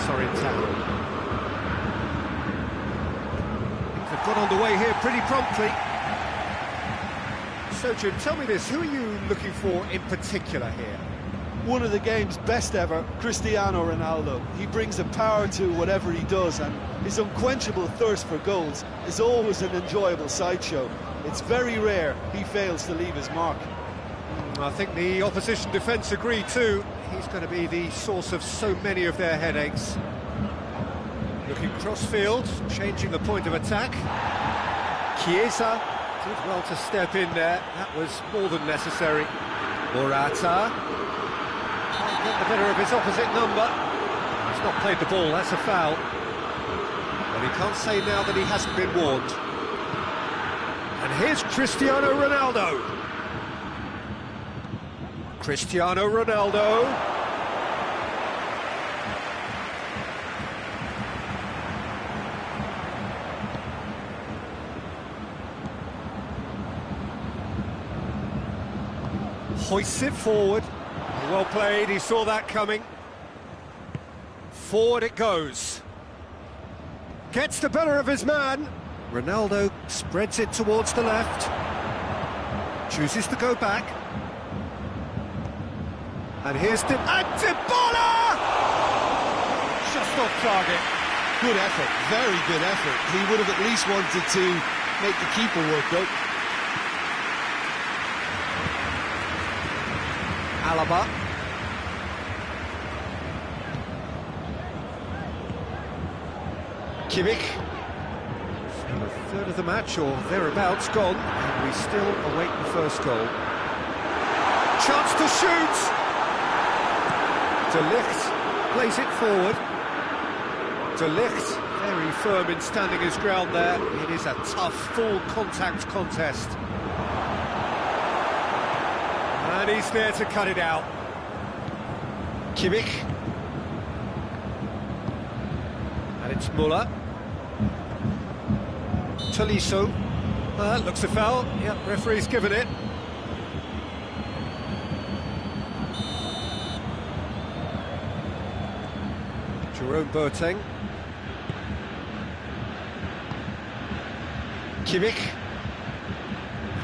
disorienting. They've got underway here pretty promptly. So, Jim, tell me this, who are you looking for in particular here? One of the game's best ever, Cristiano Ronaldo. He brings a power to whatever he does, and his unquenchable thirst for goals is always an enjoyable sideshow. It's very rare he fails to leave his mark. I think the opposition defence agree too. He's going to be the source of so many of their headaches. Looking cross-field, changing the point of attack. Chiesa did well to step in there. That was more than necessary. Morata can't get the better of his opposite number. He's not played the ball, that's a foul. But he can't say now that he hasn't been warned. And here's Cristiano Ronaldo. Cristiano Ronaldo. Hoists it forward. Well played, he saw that coming. Forward it goes. Gets the better of his man. Ronaldo spreads it towards the left. Chooses to go back. And here's Dybala! Just off target. Good effort, very good effort. He would have at least wanted to make the keeper work though. Alaba. Kimmich. And a third of the match, or thereabouts, gone. And we still await the first goal. Chance to shoot! De Ligt plays it forward. De Ligt, very firm in standing his ground there. It is a tough, full-contact contest. And he's there to cut it out. Kimmich. And it's Müller. Tolisso. Looks a foul. Yep, referee's given it. Jerome Boateng. Kimmich.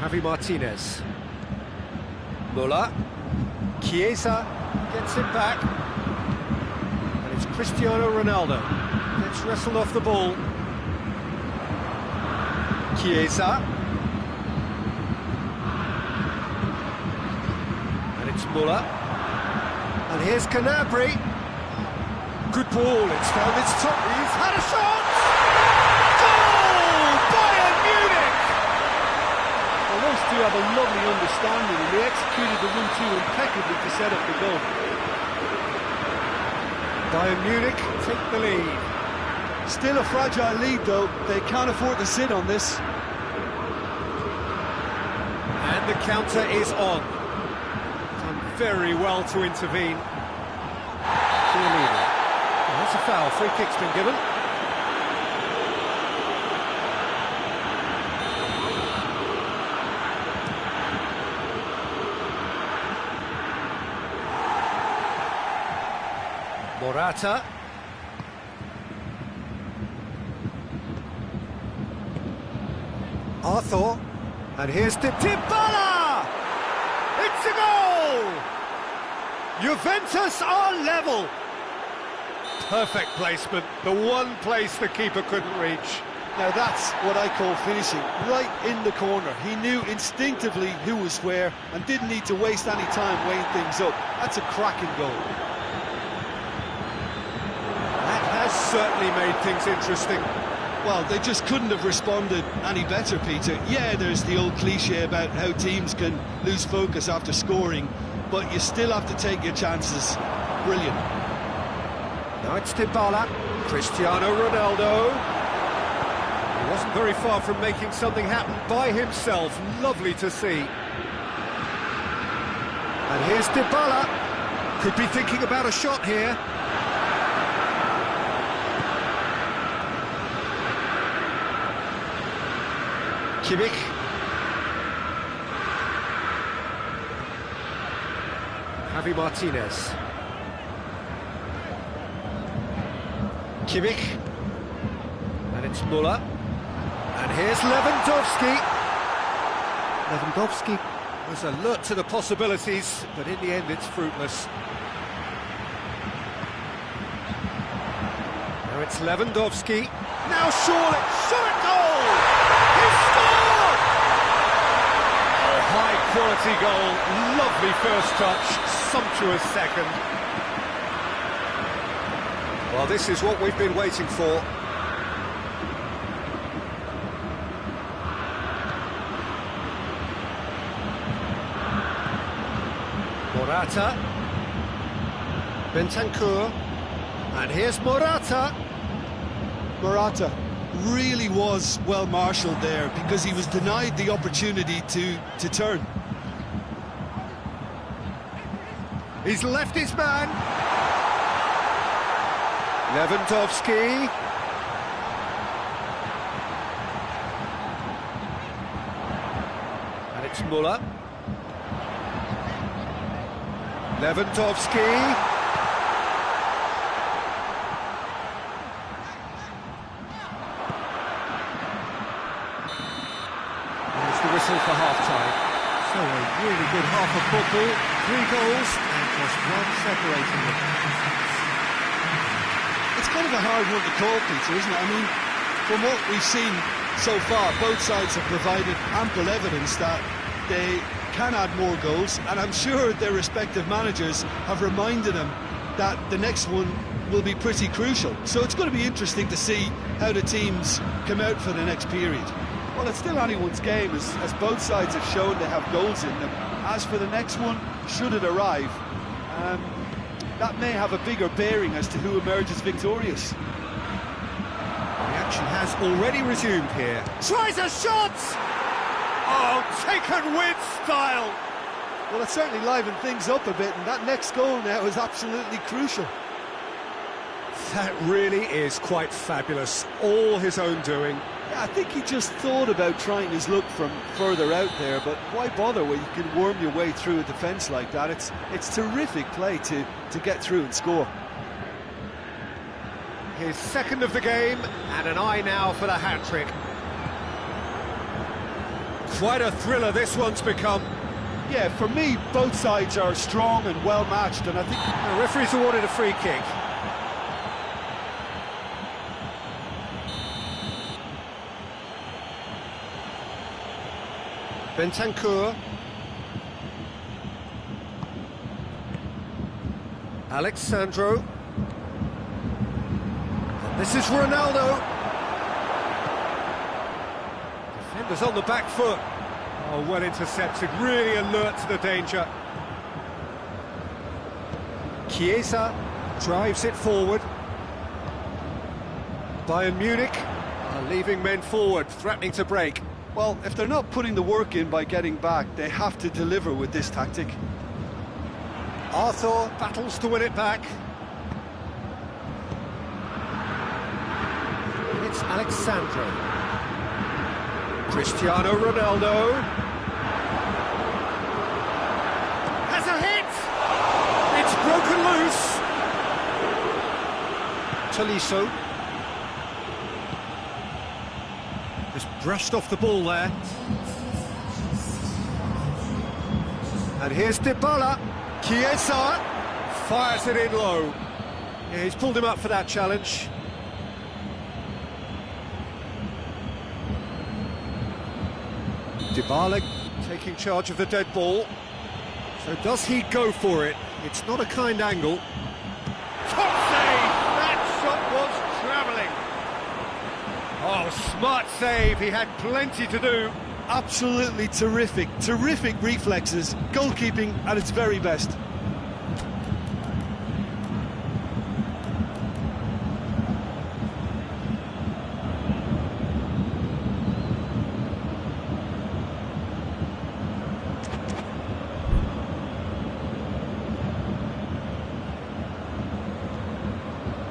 Javi Martinez. Müller. Chiesa gets it back. And it's Cristiano Ronaldo. Gets wrestled off the ball. Chiesa. And it's Müller. And here's Gnabry. Good ball, it's found its top. He's had a shot! Goal! Bayern Munich! Well, those two have a lovely understanding, and they executed the 1-2 impeccably to set up the goal. Bayern Munich take the lead. Still a fragile lead though, they can't afford to sit on this. And the counter is on. Done very well to intervene. Clear leader. That's a foul, free kick's been given. Morata. Arthur. And here's Dybala! It's a goal! Juventus are level. Perfect placement, the one place the keeper couldn't reach. Now that's what I call finishing, right in the corner. He knew instinctively who was where and didn't need to waste any time weighing things up. That's a cracking goal. That has certainly made things interesting. Well, they just couldn't have responded any better, Peter. Yeah, there's the old cliche about how teams can lose focus after scoring, but you still have to take your chances. Brilliant. Now it's Dybala, Cristiano Ronaldo. He wasn't very far from making something happen by himself. Lovely to see. And here's Dybala. Could be thinking about a shot here. Kimmich. Javi Martinez. Kimmich. And it's Müller. And here's Lewandowski. Lewandowski was alert to the possibilities, but in the end it's fruitless. Now it's Lewandowski. Now surely, shot goal! He scored! Oh, high quality goal, lovely first touch, sumptuous second. Well, this is what we've been waiting for. Morata. Bentancur. And here's Morata. Morata really was well marshalled there because he was denied the opportunity to turn. He's left his man. Lewandowski. And it's Müller. Lewandowski. Whistle for half-time. So a really good half of football, 3 goals and just one separating them. It's kind of a hard one to call, Peter, isn't it? I mean, from what we've seen so far, both sides have provided ample evidence that they can add more goals, and I'm sure their respective managers have reminded them that the next one will be pretty crucial. So it's going to be interesting to see how the teams come out for the next period. Well, it's still anyone's game, as both sides have shown they have goals in them. As for the next one, should it arrive, that may have a bigger bearing as to who emerges victorious. The action has already resumed here. Tries a shot! Oh, taken with style! Well, it certainly livened things up a bit, and that next goal now is absolutely crucial. That really is quite fabulous, all his own doing. Yeah, I think he just thought about trying his luck from further out there, but why bother when you can worm your way through a defence like that? It's terrific play to get through and score. His second of the game, and an eye now for the hat-trick. Quite a thriller this one's become. Yeah, for me, both sides are strong and well-matched, and I think the referee's awarded a free kick. Bentancur. Alexandro. And this is Ronaldo. Defenders on the back foot. Oh, well intercepted, really alert to the danger. Chiesa drives it forward. Bayern Munich are leaving men forward, threatening to break. Well, if they're not putting the work in by getting back, they have to deliver with this tactic. Arthur battles to win it back. It's Alexandro. Cristiano Ronaldo. Has a hit! It's broken loose. Tolisso. Just brushed off the ball there. And here's Dybala. Chiesa fires it in low. Yeah, he's pulled him up for that challenge. Dybala taking charge of the dead ball. So does he go for it? It's not a kind angle. Top save! That shot was travelling. Oh, smart save. He had plenty to do. Absolutely terrific reflexes, goalkeeping at its very best.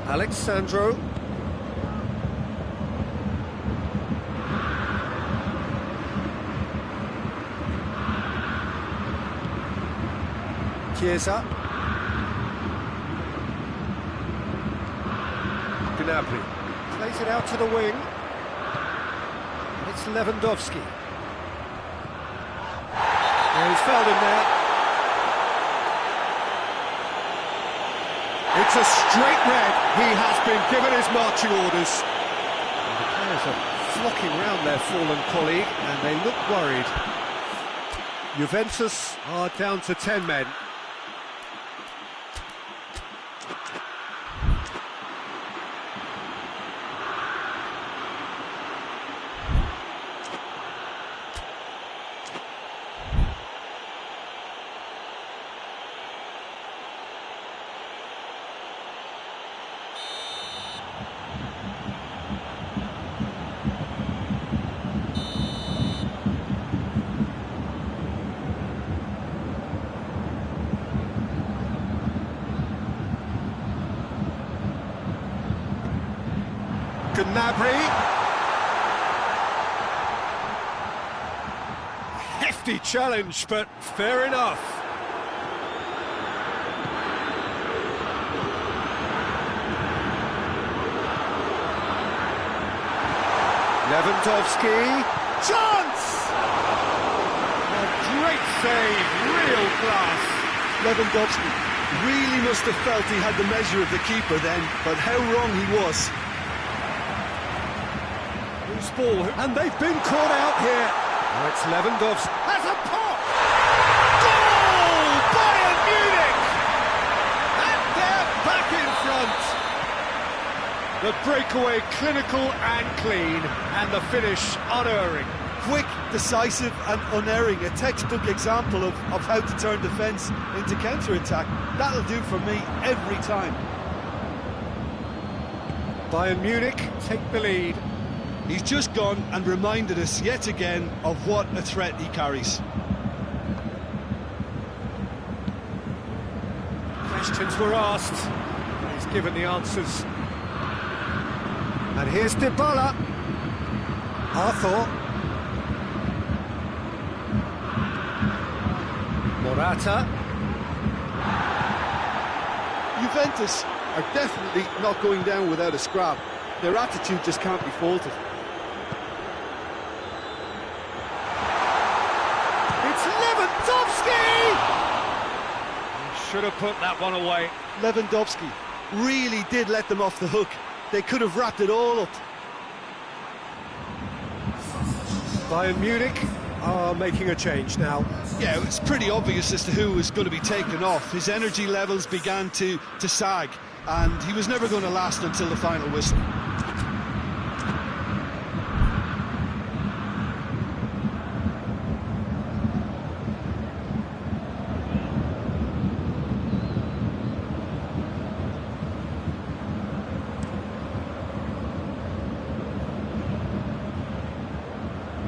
Alexandro. Chiesa. Gnabry. Plays it out to the wing. It's Lewandowski. Yeah, he's fouled him there. It's a straight red. He has been given his marching orders. And the players are flocking round their fallen colleague, and they look worried. Juventus are down to 10 men. Gnabry. Hefty challenge, but fair enough. Lewandowski. Chance! A great save, real class. Lewandowski really must have felt he had the measure of the keeper then, but how wrong he was. Ball, and they've been caught out here. Now it's Lewandowski. Has a pop! Goal! Bayern Munich! And they're back in front. The breakaway clinical and clean, and the finish unerring. Quick, decisive and unerring. A textbook example of how to turn defence into counter-attack. That'll do for me every time. Bayern Munich take the lead. He's just gone and reminded us yet again of what a threat he carries. Questions were asked. He's given the answers. And here's Dybala. Arthur. Morata. Juventus are definitely not going down without a scrap. Their attitude just can't be faulted. Should have put that one away. Lewandowski really did let them off the hook. They could have wrapped it all up. Bayern Munich are making a change now. Yeah, it's pretty obvious as to who was going to be taken off. His energy levels began to sag, and he was never going to last until the final whistle.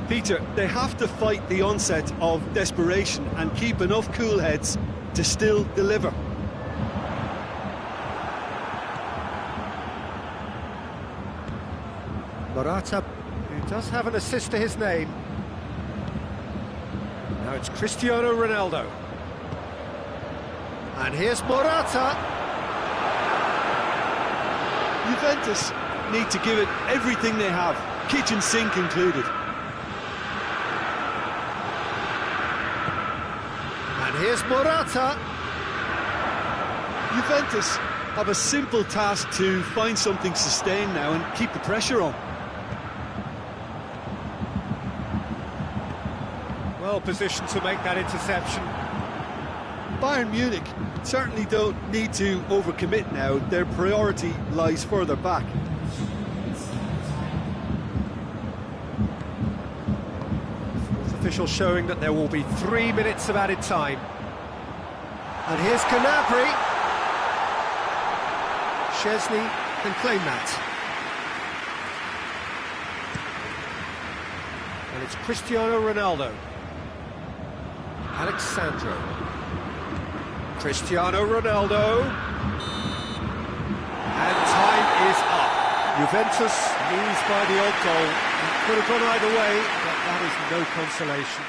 Peter, they have to fight the onset of desperation and keep enough cool heads to still deliver. Morata, who does have an assist to his name. Now it's Cristiano Ronaldo. And here's Morata. Juventus need to give it everything they have, kitchen sink included. And here's Morata. Juventus have a simple task to find something sustained now and keep the pressure on. Well positioned to make that interception. Bayern Munich certainly don't need to overcommit now. Their priority lies further back. Fourth official showing that there will be 3 minutes of added time. And here's Gnabry. Szczesny can claim that. And it's Cristiano Ronaldo. Alexandro. Cristiano Ronaldo. And time is up. Juventus lose by the odd goal. It could have gone either way, but that is no consolation.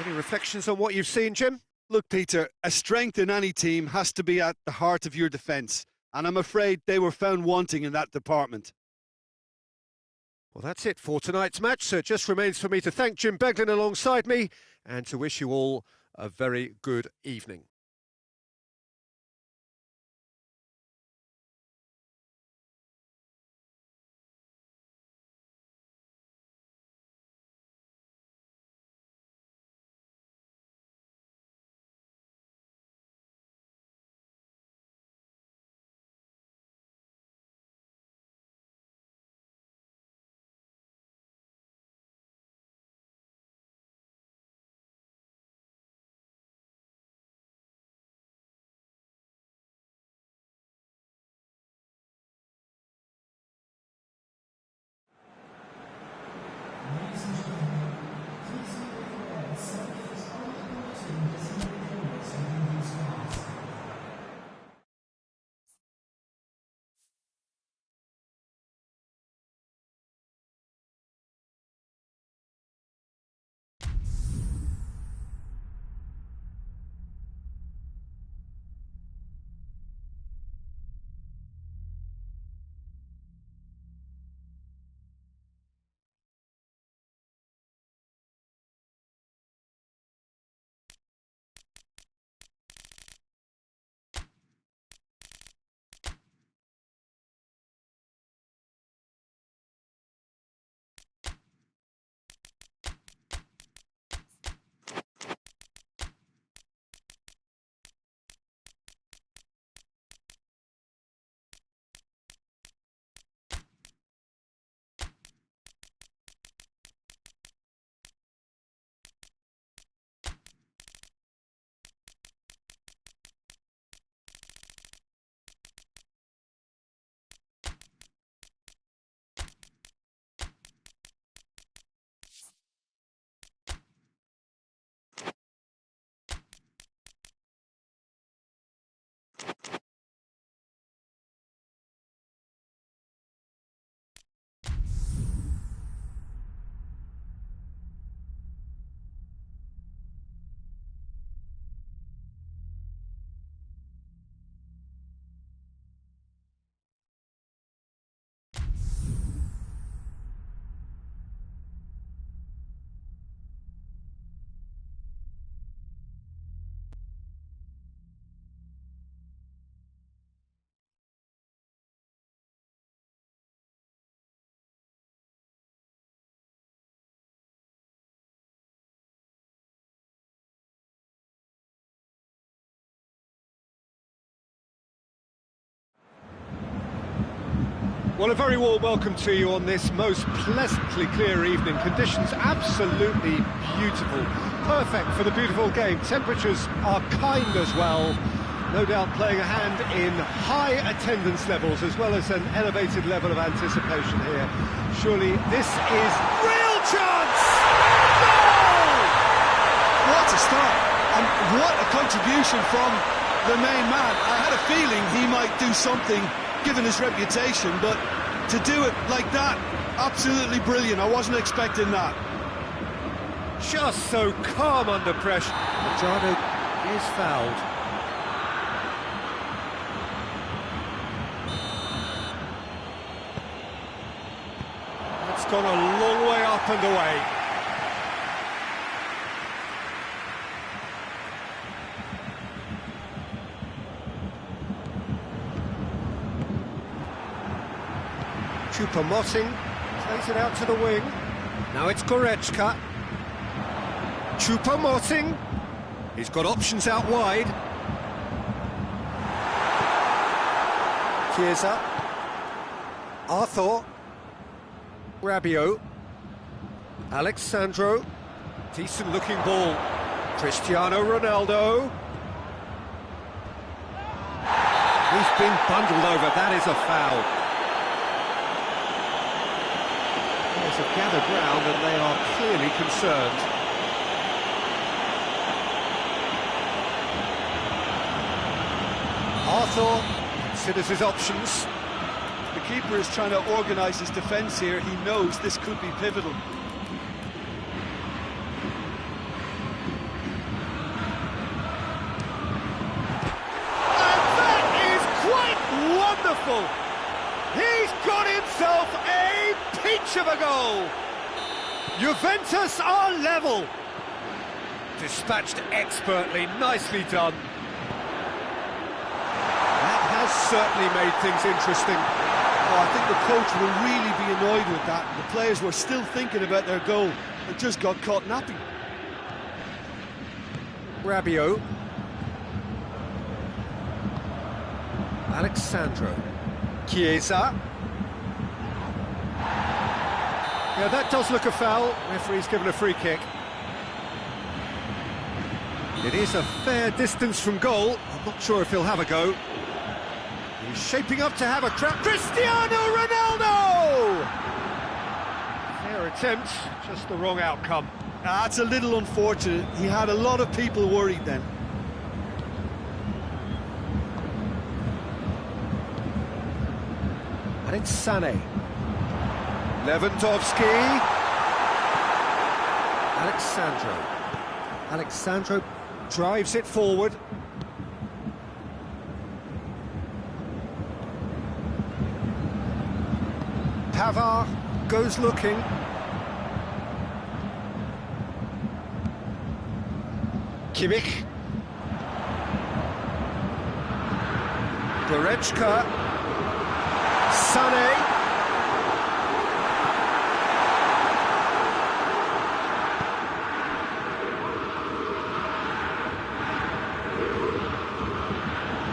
Any reflections on what you've seen, Jim? Look, Peter, a strength in any team has to be at the heart of your defence. and I'm afraid they were found wanting in that department. Well, that's it for tonight's match, so it just remains for me to thank Jim Beglin alongside me and to wish you all a very good evening. Well, a very warm welcome to you on this most pleasantly clear evening. Conditions absolutely beautiful. Perfect for the beautiful game. Temperatures are kind as well. No doubt playing a hand in high attendance levels as well as an elevated level of anticipation here. Surely this is real chance! Goal! What a start, and what a contribution from the main man. I had a feeling he might do something given his reputation, but to do it like that, absolutely brilliant. I wasn't expecting that. Just so calm under pressure. Machado is fouled. It's gone a long way up and away. Choupo-Moting plays it out to the wing. Now it's Goretzka. Choupo-Moting. He's got options out wide. Chiesa. Arthur. Rabiot. Alexandro. Decent looking ball. Cristiano Ronaldo. He's been bundled over. That is a foul. Have gathered round and they are clearly concerned. Arthur considers his options. The keeper is trying to organise his defence here. He knows this could be pivotal. And that is quite wonderful! flash of a goal! Juventus are level! Dispatched expertly, nicely done. That has certainly made things interesting. Oh, I think the coach will really be annoyed with that. The players were still thinking about their goal and just got caught napping. Rabiot. Alexandro. Chiesa. Yeah, that does look a foul. Referee's given a free kick. It is a fair distance from goal. I'm not sure if he'll have a go. He's shaping up to have a crack. Cristiano Ronaldo! Fair attempt, just the wrong outcome. That's a little unfortunate. He had a lot of people worried then. And it's Sané. Lewandowski. Alexandro drives it forward. Pavard goes looking. Kimmich. Goretzka. Sané.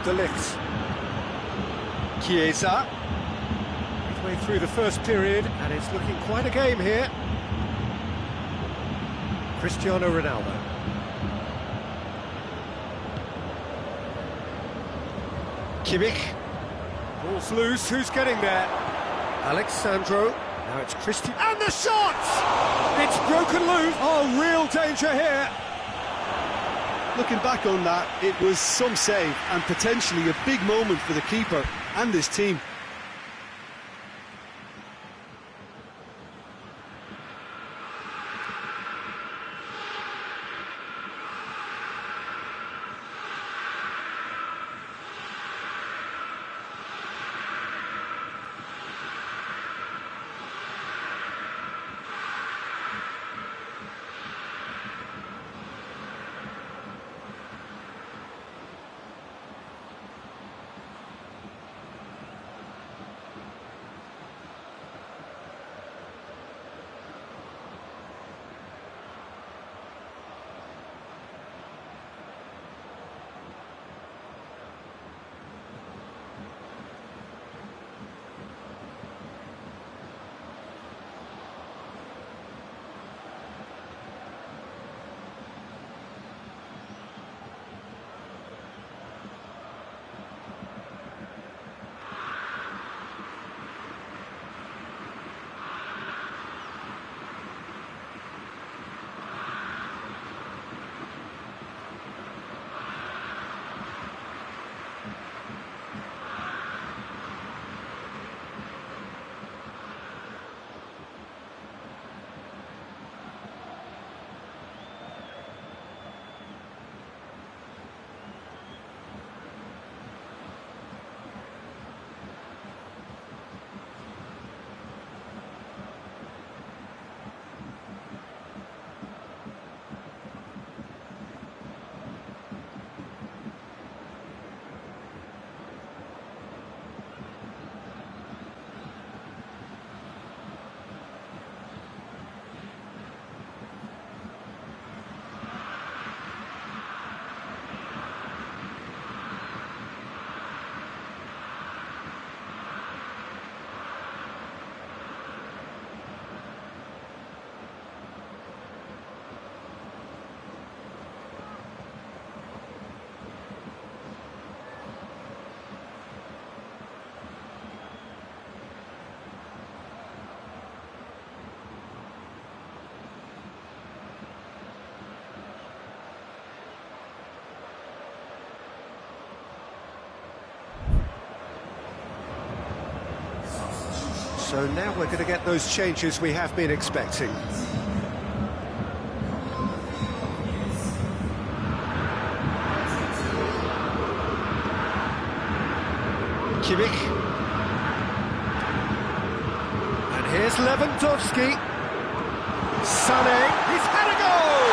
De Ligt. Chiesa. Midway through the first period, and it's looking quite a game here. Cristiano Ronaldo. Kimmich. Ball's loose, who's getting there? Alexandro. Now it's Christian. And the shot! It's broken loose. Oh, real danger here. Looking back on that, it was some save and potentially a big moment for the keeper and his team. So now we're going to get those changes we have been expecting. Kimmich. And here's here's Lewandowski. Sané, he's had a goal!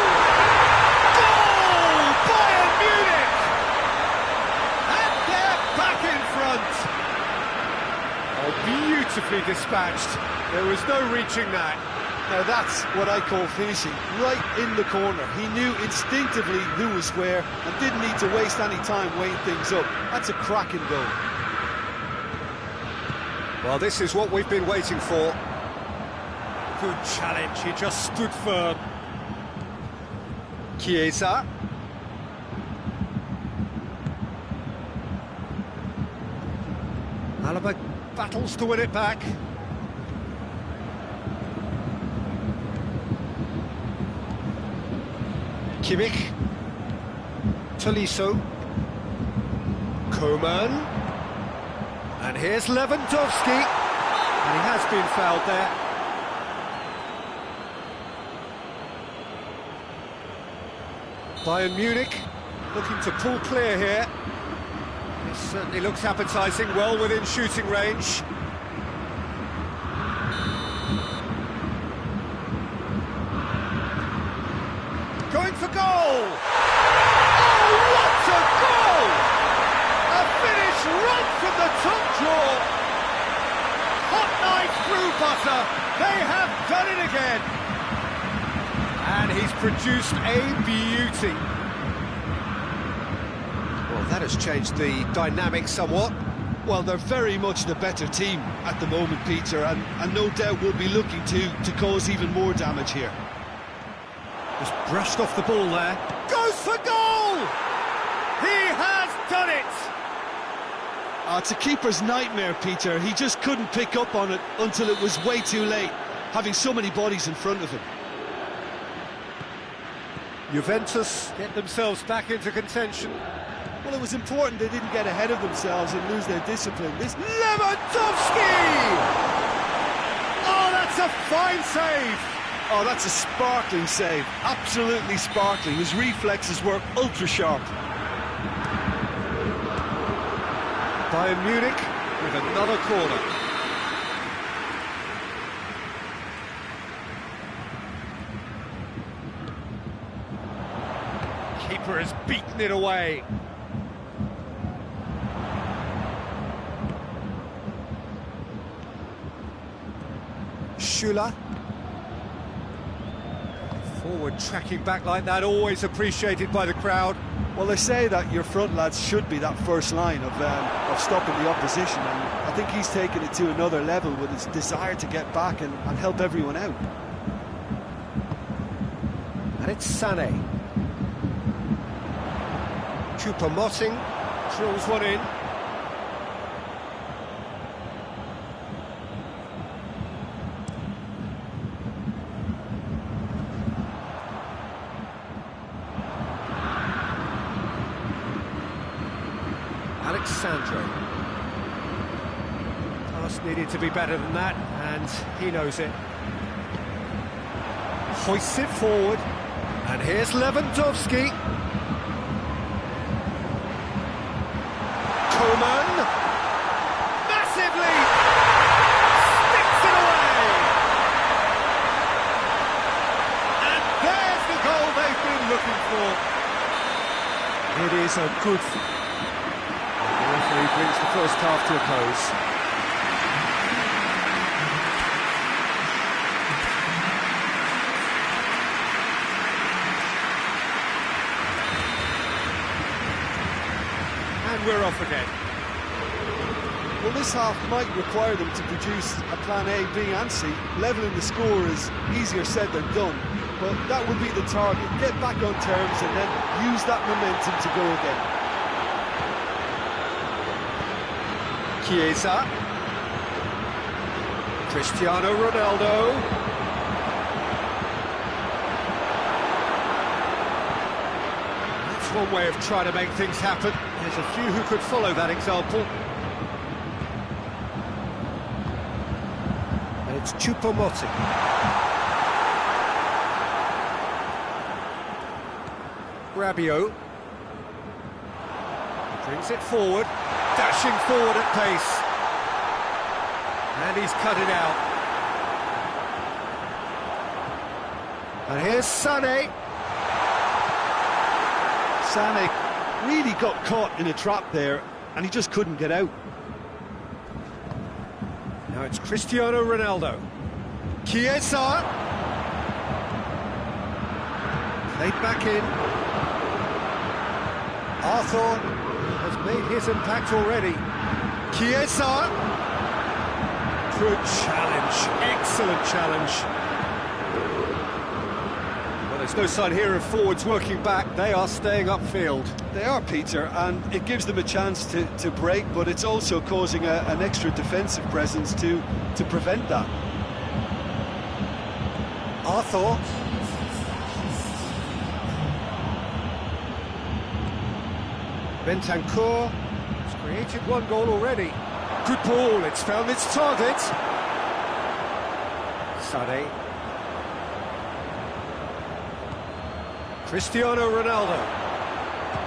Goal! Bayern Munich! And they're back in front. Oh, beautifully dispatched. There was no reaching that. Now that's what I call finishing, right in the corner. He knew instinctively who was where and didn't need to waste any time weighing things up. That's a cracking goal. Well, this is what we've been waiting for. Good challenge, he just stood firm. Chiesa. Alaba battles to win it back. Kimmich. Tolisso. Coman. And here's Lewandowski. And he has been fouled there. Bayern Munich looking to pull clear here. This certainly looks appetising, well within shooting range. Going for goal! Oh, what a goal! A finish right from the top drawer. Hot knife through butter. They have done it again. And he's produced a beauty. Well, that has changed the dynamic somewhat. Well, they're very much the better team at the moment, Peter, and no doubt will be looking to cause even more damage here. Just brushed off the ball there. Goes for goal! He has done it! It's a keeper's nightmare, Peter. He just couldn't pick up on it until it was way too late, having so many bodies in front of him. Juventus get themselves back into contention. Well, it was important they didn't get ahead of themselves and lose their discipline. This Lewandowski! Oh, that's a fine save! Oh, that's a sparkling save. Absolutely sparkling. His reflexes were ultra-sharp. Bayern Munich with another corner. Keeper has beaten it away. Schüller. Forward tracking back like that, always appreciated by the crowd. Well, they say that your front lads should be that first line of stopping the opposition, and I think he's taken it to another level with his desire to get back and help everyone out. And it's Sané. Choupo-Moting drills one in. Alexandro. Pass needed to be better than that, and he knows it. Hoists it forward, and here's Lewandowski. Coman. Massive lead! Sticks it away! And there's the goal they've been looking for. It is a good... The referee brings the first half to a close. And we're off again. Well, this half might require them to produce a plan A, B and C. Levelling the score is easier said than done, but that would be the target. Get back on terms and then use that momentum to go again. Chiesa. Cristiano Ronaldo. That's one way of trying to make things happen. There's a few who could follow that example. And it's Choupo-Moting. Rabiot. Brings it forward. Dashing forward at pace. And he's cut it out. And here's Sané. Sané really got caught in a trap there, and he just couldn't get out. Now it's Cristiano Ronaldo. Chiesa. Played back in. Arthur has made his impact already. Chiesa. Good challenge. Excellent challenge. Well, there's no sign here of forwards working back. They are staying upfield. They are, Peter, and it gives them a chance to break, but it's also causing an extra defensive presence to prevent that. Arthur. Bentancur has created one goal already. Good ball, it's found its target. Sané. Cristiano Ronaldo.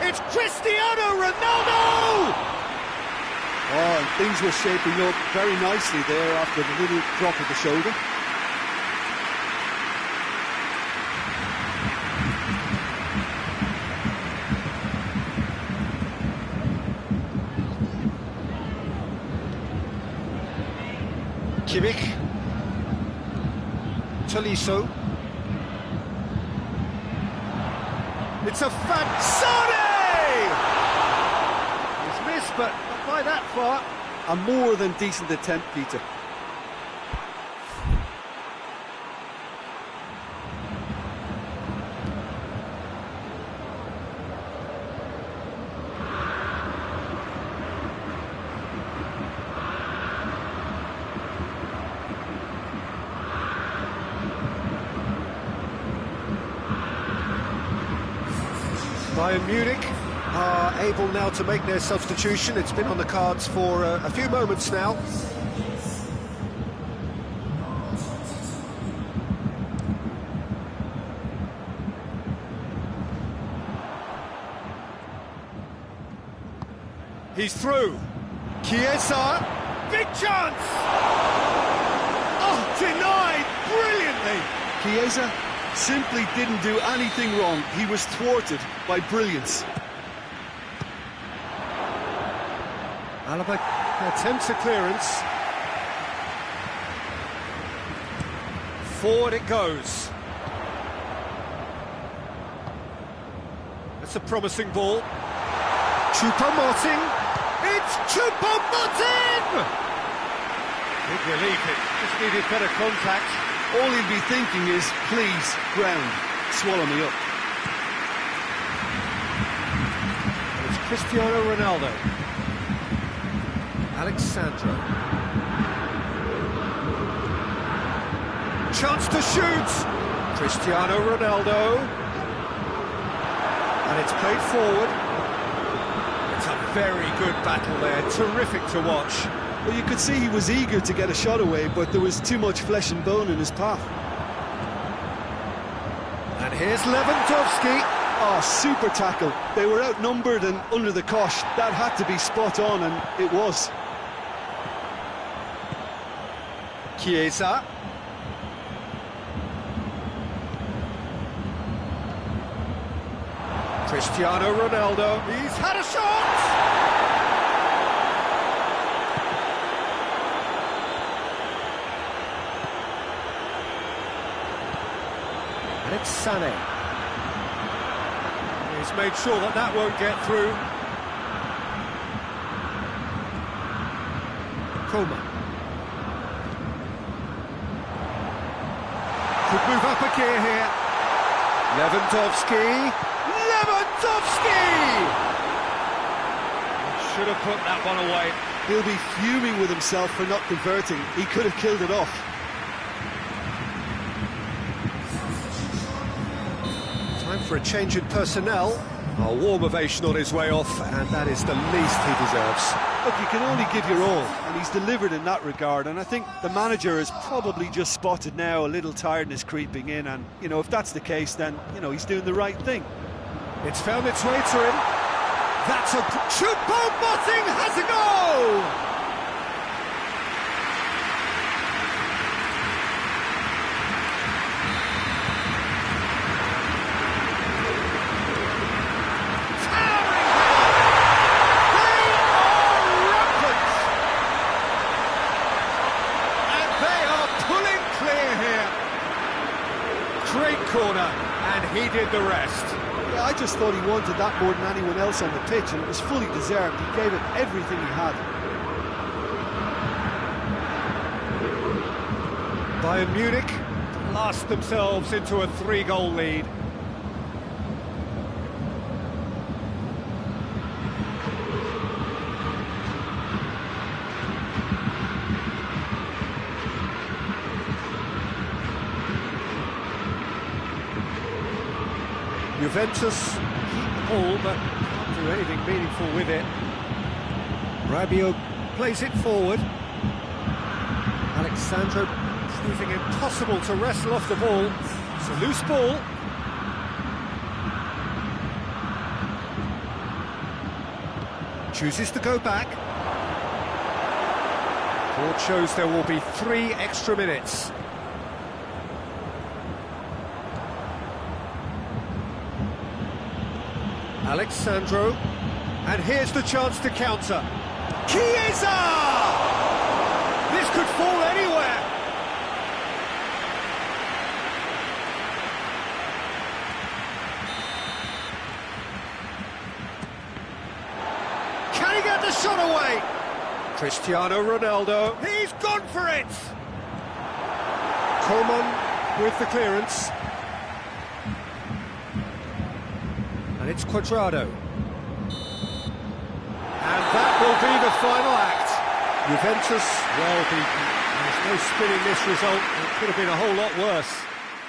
It's Cristiano Ronaldo! Oh, and things were shaping up very nicely there after the little drop of the shoulder. Kimmich. Tolisso. It's a Sané! He's missed, but not by that far. A more than decent attempt, Peter. Bayern Munich are able now to make their substitution. It's been on the cards for a few moments now. He's through. Chiesa. Big chance! Oh, denied brilliantly! Chiesa simply didn't do anything wrong. He was thwarted by brilliance. Alaba attempts a clearance. Forward it goes. That's a promising ball. Choupo-Moting. It's Choupo-Moting! Big relief, it just needed better contact. All he'd be thinking is, please, ground, swallow me up. It's Cristiano Ronaldo. Alexandro. Chance to shoot! Cristiano Ronaldo. And it's played forward. It's a very good battle there, terrific to watch. Well, you could see he was eager to get a shot away, but there was too much flesh and bone in his path. And here's Lewandowski. Oh, super tackle. They were outnumbered and under the cosh. That had to be spot on, and it was. Chiesa. Cristiano Ronaldo. He's had a shot! And it's Sané. He's made sure that that won't get through. Coman. Could move up a gear here. Lewandowski. Lewandowski! Should have put that one away. He'll be fuming with himself for not converting. He could have killed it off. Time for a change in personnel. A warm ovation on his way off, and that is the least he deserves. Look, you can only give your all, and he's delivered in that regard, and I think the manager has probably just spotted now a little tiredness creeping in, and, you know, if that's the case, then, you know, he's doing the right thing. It's found its way to him. That's a... Choupo-Moting has a goal! corner, and he did the rest. Yeah, I just thought he wanted that more than anyone else on the pitch, and it was fully deserved. He gave it everything he had. Bayern Munich blast themselves into a 3-goal lead. Juventus keep the ball, but can't do anything meaningful with it. Rabiot plays it forward. Alexandro proving impossible to wrestle off the ball. It's a loose ball. Chooses to go back. Court shows there will be 3 extra minutes. Alexandro, and here's the chance to counter. Chiesa! This could fall anywhere. Can he get the shot away? Cristiano Ronaldo, he's gone for it! Coman with the clearance. And it's Cuadrado. And that will be the final act. Juventus, well beaten. There's no spinning this result. It could have been a whole lot worse.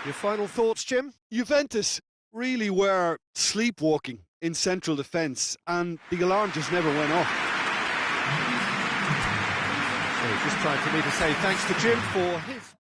Your final thoughts, Jim? Juventus really were sleepwalking in central defence, and the alarm just never went off. So just time for me to say thanks to Jim for his...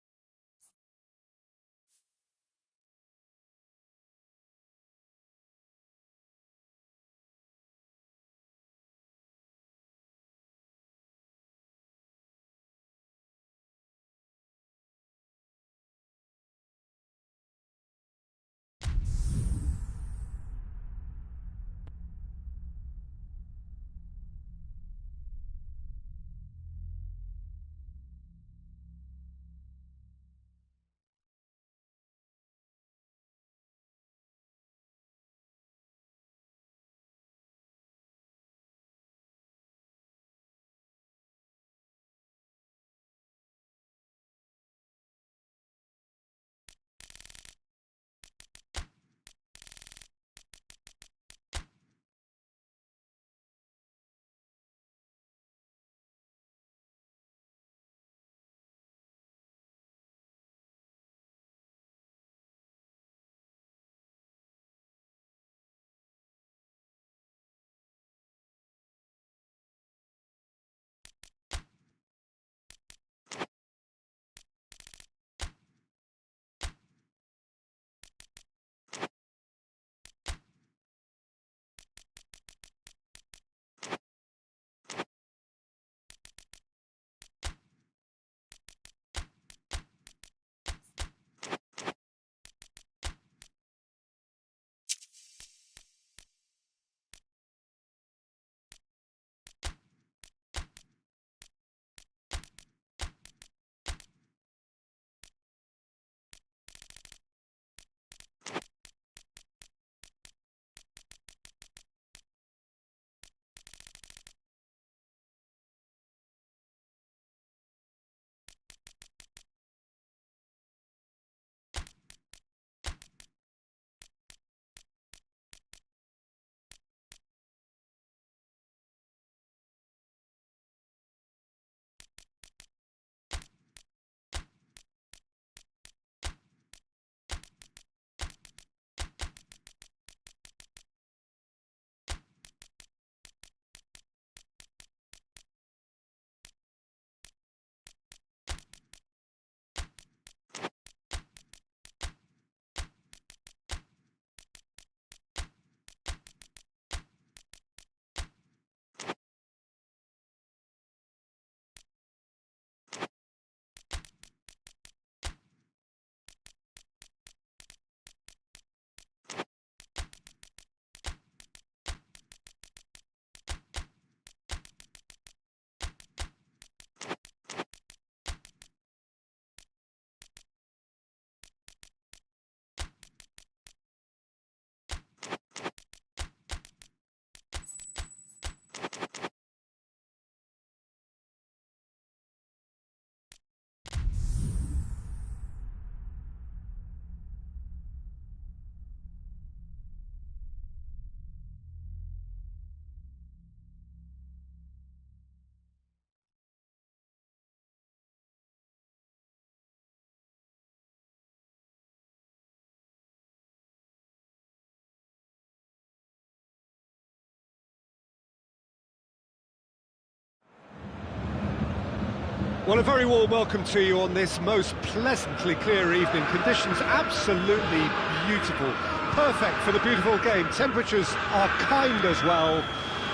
Well, a very warm welcome to you on this most pleasantly clear evening. Conditions absolutely beautiful. Perfect for the beautiful game. Temperatures are kind as well.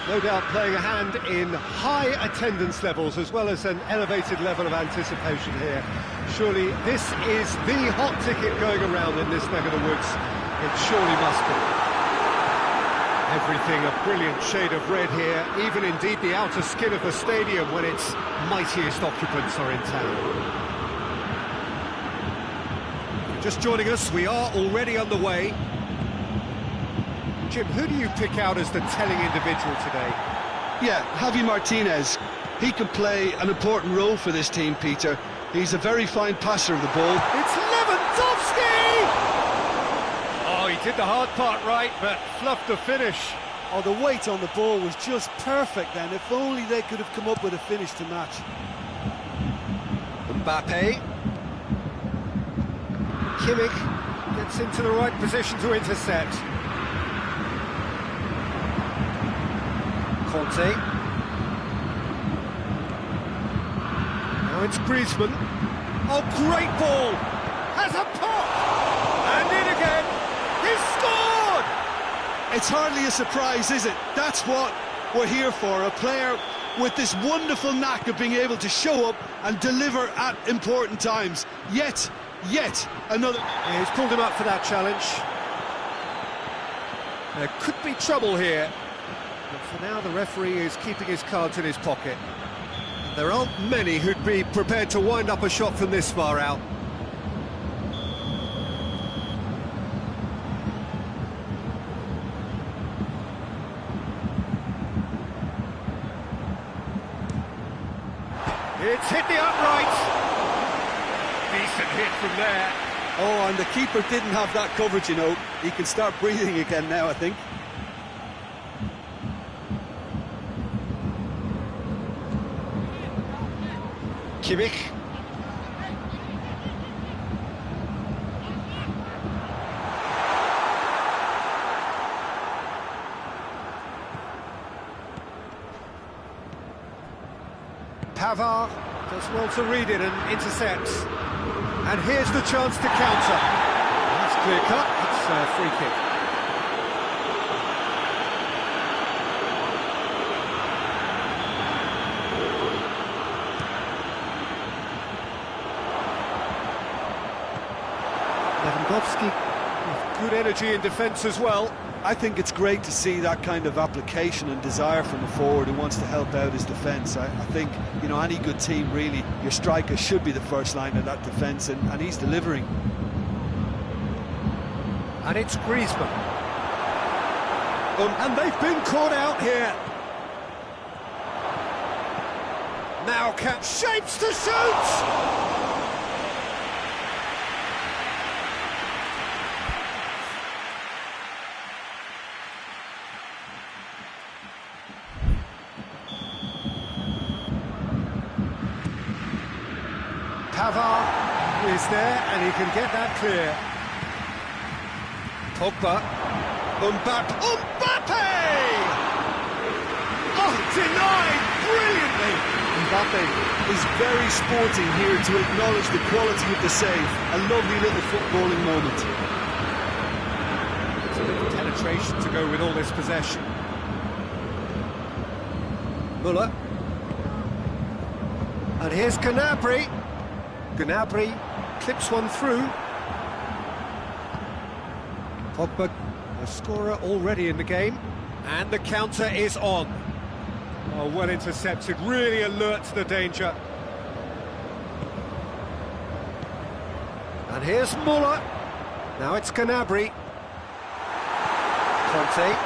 No doubt playing a hand in high attendance levels as well as an elevated level of anticipation here. Surely this is the hot ticket going around in this neck of the woods. It surely must be. Everything a brilliant shade of red here, even indeed the outer skin of the stadium when its mightiest occupants are in town. Just joining us, we are already underway. Jim, who do you pick out as the telling individual today? Yeah, Javi Martinez. He can play an important role for this team, Peter. He's a very fine passer of the ball. It's Lewandowski! Oh, he did the hard part right, but fluffed the finish. Oh, the weight on the ball was just perfect then. If only they could have come up with a finish to match. Mbappe. Kimmich gets into the right position to intercept. Conte. Now it's Griezmann. Oh, great ball! Has a pop! And in again! He's scored! It's hardly a surprise, is it? That's what we're here for. A player with this wonderful knack of being able to show up and deliver at important times. Yet another... Yeah, he's pulled him up for that challenge. There could be trouble here. But for now, the referee is keeping his cards in his pocket. There aren't many who'd be prepared to wind up a shot from this far out. It's hit the upright. Decent hit from there. Oh, and the keeper didn't have that coverage, you know. He can start breathing again now, I think. Kimmich. Pavard does well to read it and intercepts. And here's the chance to counter. That's clear cut. It's a free kick. Lewandowski with good energy in defence as well. I think it's great to see that kind of application and desire from a forward who wants to help out his defence. I think, you know, any good team, really, your striker should be the first line of that defence, and he's delivering. And it's Griezmann. And they've been caught out here. Now shapes to shoot! Pavard is there, and he can get that clear. Pogba. Mbappe! Oh, denied brilliantly! Mbappe is very sporting here to acknowledge the quality of the save. A lovely little footballing moment. It's a bit of penetration to go with all this possession. Müller. And here's Gnabry. Gnabry clips one through. Pogba, a scorer already in the game. And the counter is on. Oh, well intercepted, really alert to the danger. And here's Müller. Now it's Gnabry. Conte.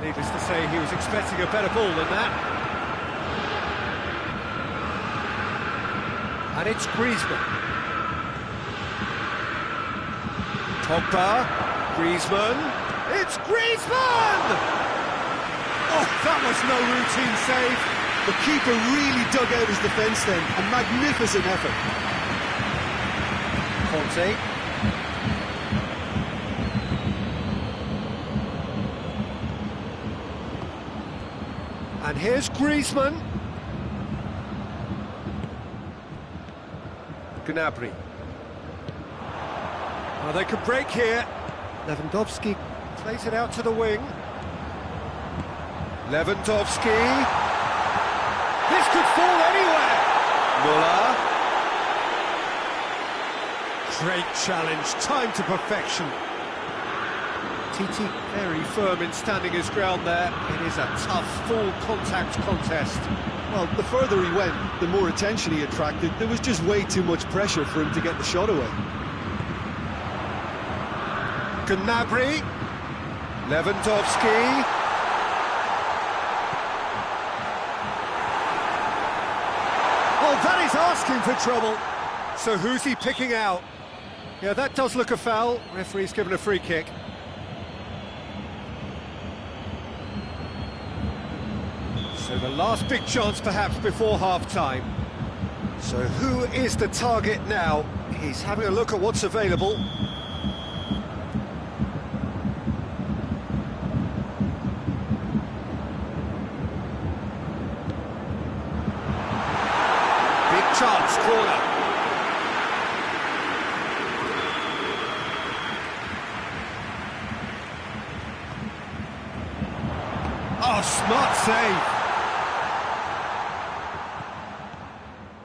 Needless to say, he was expecting a better ball than that. And it's Griezmann. Pogba. Griezmann. It's Griezmann! Oh, that was no routine save. The keeper really dug out his defence then. A magnificent effort. Conte. And here's Griezmann. Gnabry. Oh, they could break here. Lewandowski plays it out to the wing. Lewandowski. This could fall anywhere. Müller. Great challenge, time to perfection. Titi very firm in standing his ground there. It is a tough, full contact contest. Well, the further he went, the more attention he attracted. There was just way too much pressure for him to get the shot away. Gnabry. Lewandowski. Oh, that is asking for trouble. So who's he picking out? Yeah, that does look a foul. Referee's given a free kick. So the last big chance perhaps before half-time. So who is the target now? He's having a look at what's available. Big chance, corner. Oh, smart save.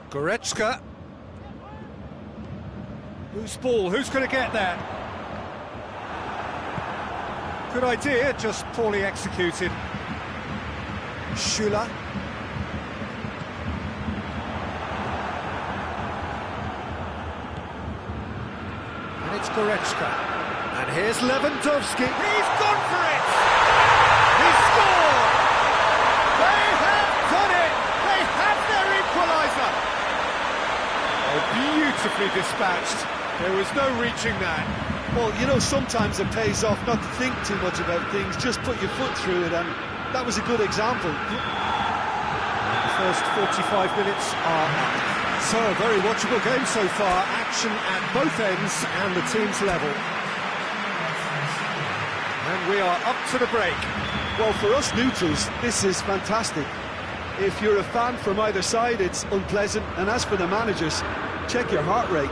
Goretzka. Loose ball, who's going to get that? Good idea, just poorly executed. Schüller. And it's Goretzka. And here's Lewandowski. He's gone for it! He scored! They have done it! They have their equaliser! Oh, beautifully dispatched. There was no reaching that. Well, you know, sometimes it pays off not to think too much about things, just put your foot through it, and that was a good example. The first 45 minutes are up. So, a very watchable game so far. Action at both ends and the team's level. And we are up to the break. Well, for us neutrals, this is fantastic. If you're a fan from either side, it's unpleasant, and as for the managers, check your heart rate.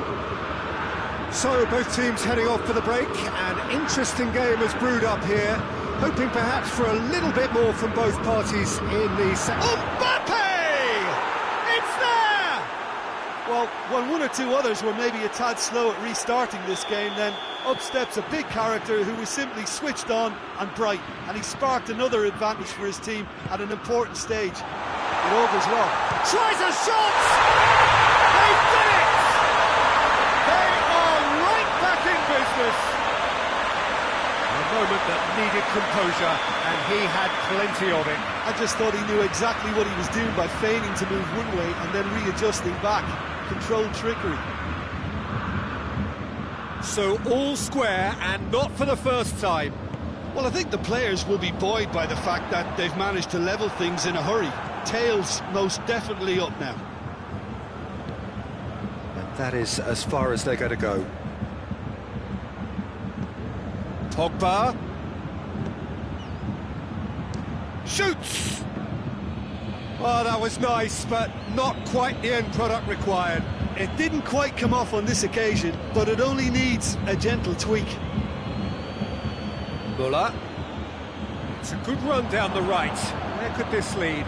So, both teams heading off for the break. An interesting game has brewed up here, hoping perhaps for a little bit more from both parties in the second. Mbappe! It's there! Well, when one or two others were maybe a tad slow at restarting this game, then up steps a big character who was simply switched on and bright, and he sparked another advantage for his team at an important stage. It augurs well. Tries a shot! They've done it! They are right back in business. A moment that needed composure, and he had plenty of it. I just thought he knew exactly what he was doing by feigning to move one way and then readjusting back. Controlled trickery. So all square, and not for the first time. Well, I think the players will be buoyed by the fact that they've managed to level things in a hurry. Tails most definitely up now. And that is as far as they're going to go. Pogba. Shoots! Oh, that was nice, but not quite the end product required. It didn't quite come off on this occasion, but it only needs a gentle tweak. Müller. It's a good run down the right. Where could this lead?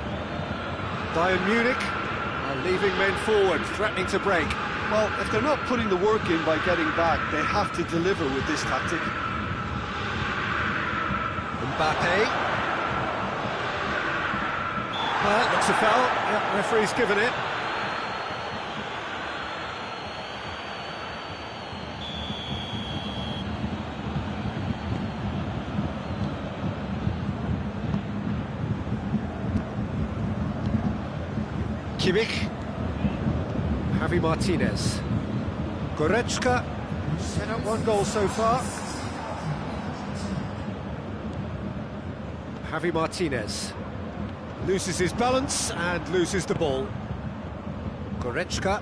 Bayern Munich are leaving men forward, threatening to break. Well, if they're not putting the work in by getting back, they have to deliver with this tactic. Mbappe. Well, that looks a foul. Yep, referee's given it. Kimmich. Javi Martinez. Goretzka. Set up one goal so far. Javi Martinez. Loses his balance and loses the ball. Goretzka.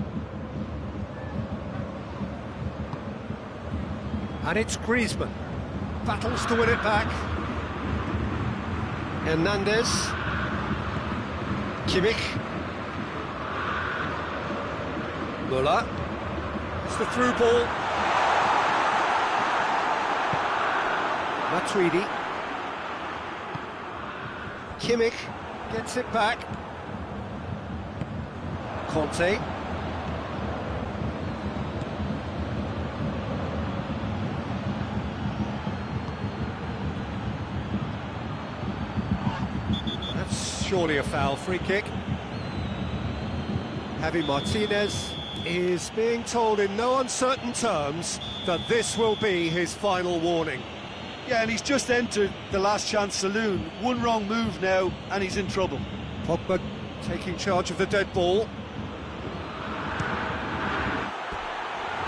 And it's Griezmann. Battles to win it back. Hernandez. Kimmich. Müller. It's the through ball. Matuidi. Kimmich gets it back. Conte. That's surely a foul. Free kick. Javi Martinez is being told in no uncertain terms that this will be his final warning. Yeah, and he's just entered the last chance saloon. One wrong move now, and he's in trouble. Pogba taking charge of the dead ball.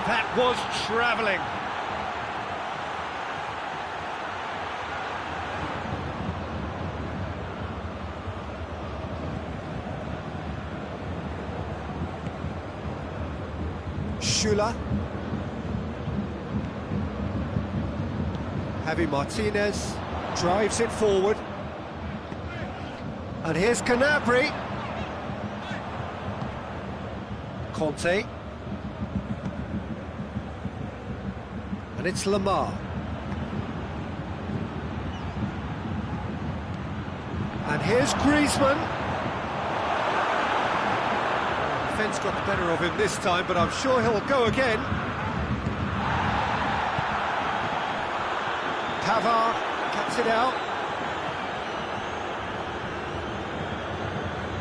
That was travelling. Schüller. Javi Martinez drives it forward. And here's Canabry. Conte. And it's Lamar. And here's Griezmann. Defence got the better of him this time, but I'm sure he'll go again. Pavard cuts it out.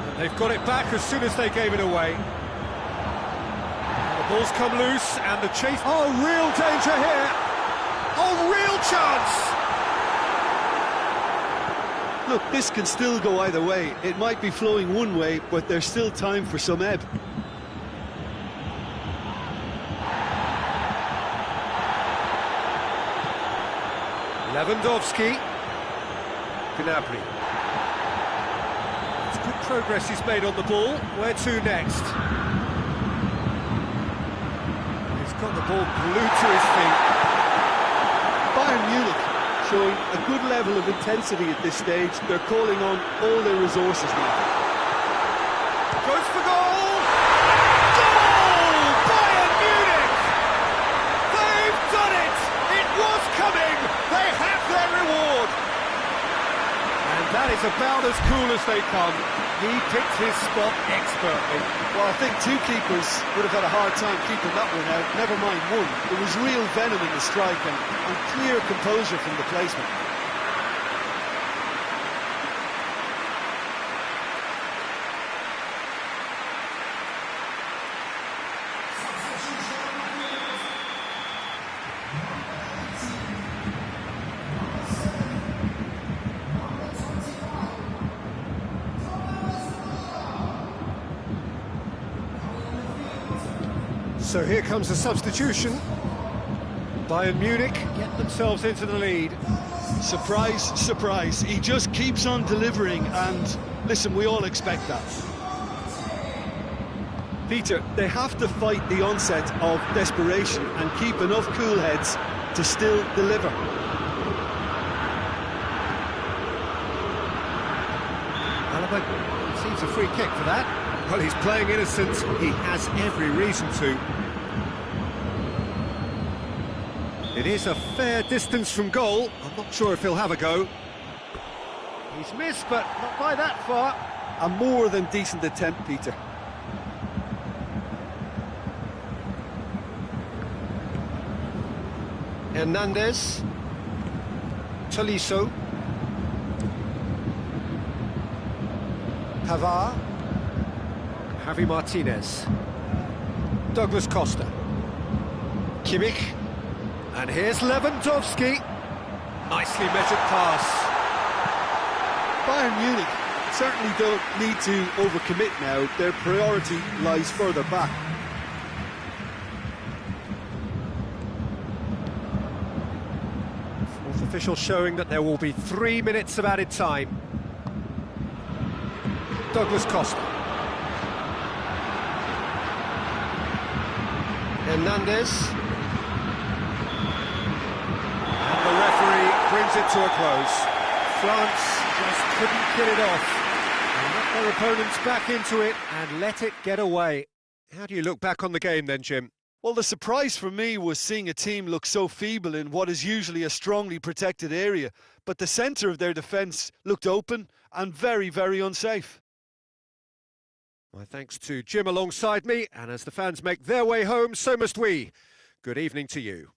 And they've got it back as soon as they gave it away. The ball's come loose and the chase... Oh, real danger here! Oh, real chance! Look, this can still go either way. It might be flowing one way, but there's still time for some ebb. Lewandowski. Gnabry. It's good progress he's made on the ball. Where to next? He's got the ball glued to his feet. Bayern Munich showing a good level of intensity at this stage. They're calling on all their resources now. Goes for goal! Goal! Bayern Munich! They've done it! It was coming! They have their reward! And that is about as cool as they come. He picked his spot expertly. Well, I think two keepers would have had a hard time keeping that one out, never mind one. There was real venom in the strike and clear composure from the placement. So here comes the substitution. Bayern Munich get themselves into the lead. Surprise, surprise. He just keeps on delivering, and listen, we all expect that. Peter, they have to fight the onset of desperation and keep enough cool heads to still deliver. Alaba seems a free kick for that. Well, he's playing innocent. He has every reason to. It is a fair distance from goal. I'm not sure if he'll have a go. He's missed, but not by that far. A more than decent attempt, Peter. Hernandez. Tolisso. Pavard. Javi Martinez. Douglas Costa. Kimmich. And here's Lewandowski. Nicely measured pass. Bayern Munich certainly don't need to overcommit now. Their priority lies further back. Fourth official showing that there will be 3 minutes of added time. Douglas Costa. Hernandez. And the referee brings it to a close. France just couldn't get it off. And that Their opponents back into it and let it get away. How do you look back on the game then, Jim? Well, the surprise for me was seeing a team look so feeble in what is usually a strongly protected area, but the centre of their defence looked open and very, very unsafe. My thanks to Jim alongside me, and as the fans make their way home, so must we. Good evening to you.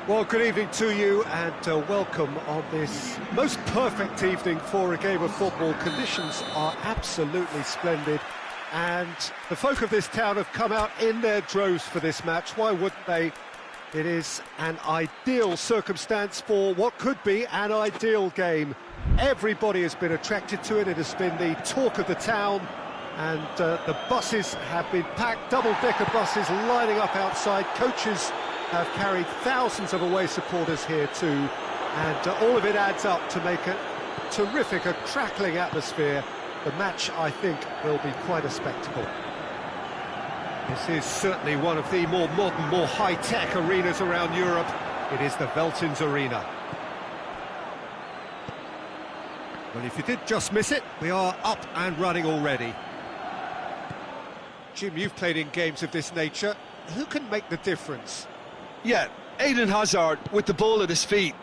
Well, good evening to you and welcome on this most perfect evening for a game of football. Conditions are absolutely splendid and the folk of this town have come out in their droves for this match. Why wouldn't they? It is an ideal circumstance for what could be an ideal game. Everybody has been attracted to it. It has been the talk of the town and the buses have been packed, double-decker buses lining up outside. Coaches have carried thousands of away supporters here too, and all of it adds up to make a terrific, a crackling atmosphere. The match, I think, will be quite a spectacle. This is certainly one of the more modern, more high-tech arenas around Europe. It is the Veltins Arena. Well, if you did just miss it, we are up and running already. Jim, you've played in games of this nature. Who can make the difference? Yeah, Eden Hazard with the ball at his feet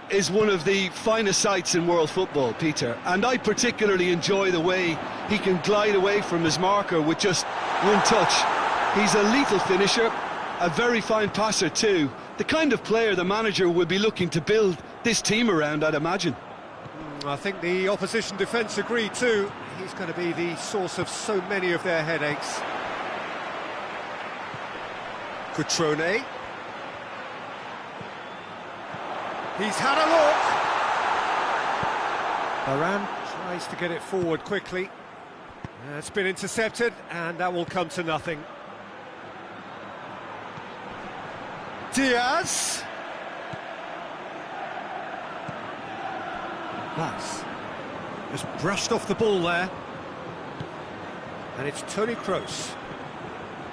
is one of the finest sights in world football, Peter. And I particularly enjoy the way he can glide away from his marker with just one touch. He's a lethal finisher, a very fine passer too. The kind of player the manager will be looking to build this team around, I'd imagine. I think the opposition defence agree too. He's going to be the source of so many of their headaches. Trỗi. He's had a look. Varane tries to get it forward quickly. It's been intercepted, and that will come to nothing. Diaz. That's just brushed off the ball there. And it's Toni Kroos.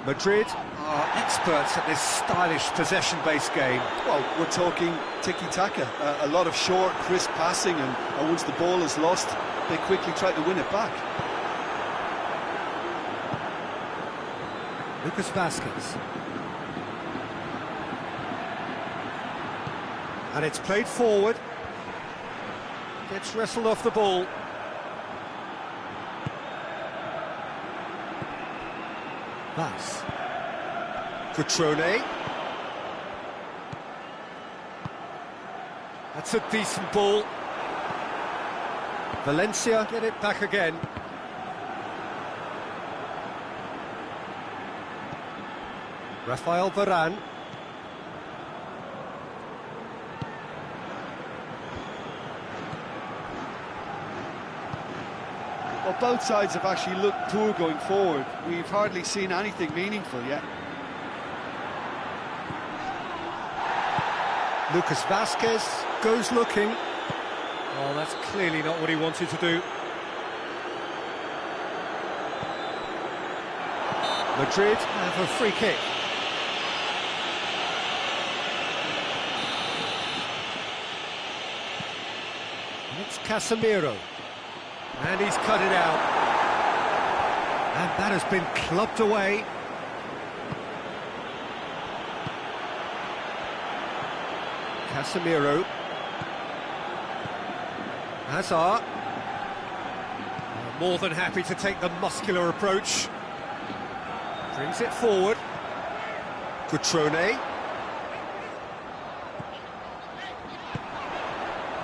Madrid are experts at this stylish possession-based game. Well, we're talking tiki-taka, a lot of short, crisp passing, and once the ball is lost, they quickly try to win it back. Lucas Vázquez. And it's played forward. Gets wrestled off the ball. That's Trỗi. That's a decent ball. Valencia get it back again. Rafael Varane. Well, both sides have actually looked poor going forward. We've hardly seen anything meaningful yet. Lucas Vázquez goes looking. Oh, that's clearly not what he wanted to do. Madrid have a free kick. And it's Casemiro. And he's cut it out. And that has been clubbed away. Casemiro. Hazard. More than happy to take the muscular approach. Brings it forward. Trỗi.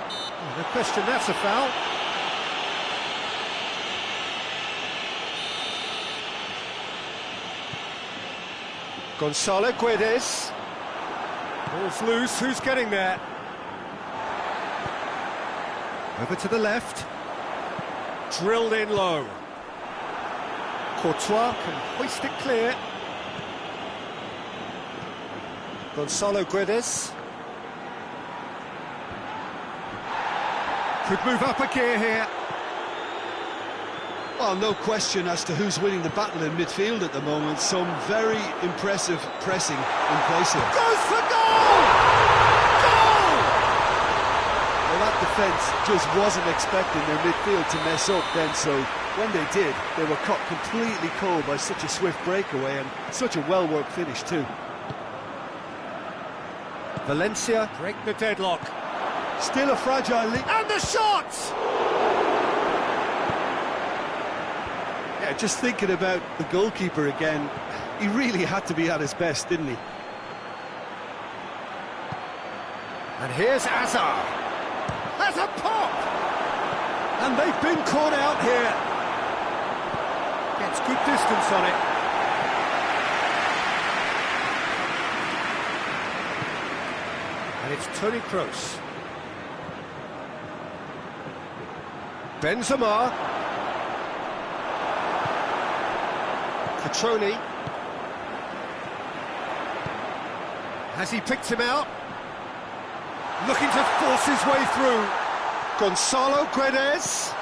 Oh, no question, that's a foul. Gonzalo Guedes. Ball's loose, who's getting there? Over to the left. Drilled in low. Courtois can hoist it clear. Gonzalo Guedes. Could move up a gear here. Well, no question as to who's winning the battle in midfield at the moment. Some very impressive pressing in place here. Goes for goal! Goal! Well, that defence just wasn't expecting their midfield to mess up then, so when they did, they were caught completely cold by such a swift breakaway and such a well-worked finish too. Valencia break the deadlock. Still a fragile lead. And the shot! Yeah, just thinking about the goalkeeper again, he really had to be at his best, didn't he? And here's Azar. Has a pop! And they've been caught out here. Gets good distance on it. And it's Toni Kroos. Benzema. Trỗi. Has he picked him out? Looking to force his way through. Gonzalo Guedes.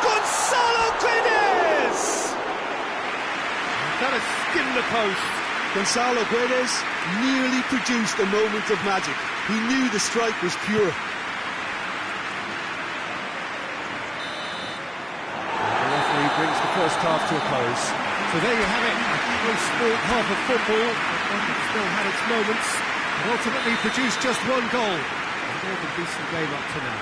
Gonzalo Guedes! That has skimmed the post. Gonzalo Guedes nearly produced a moment of magic. He knew the strike was pure. The referee brings the first half to a close. So there you have it, a fully sport half of football, but one that still had its moments, and ultimately produced just one goal. A more than decent game up to now.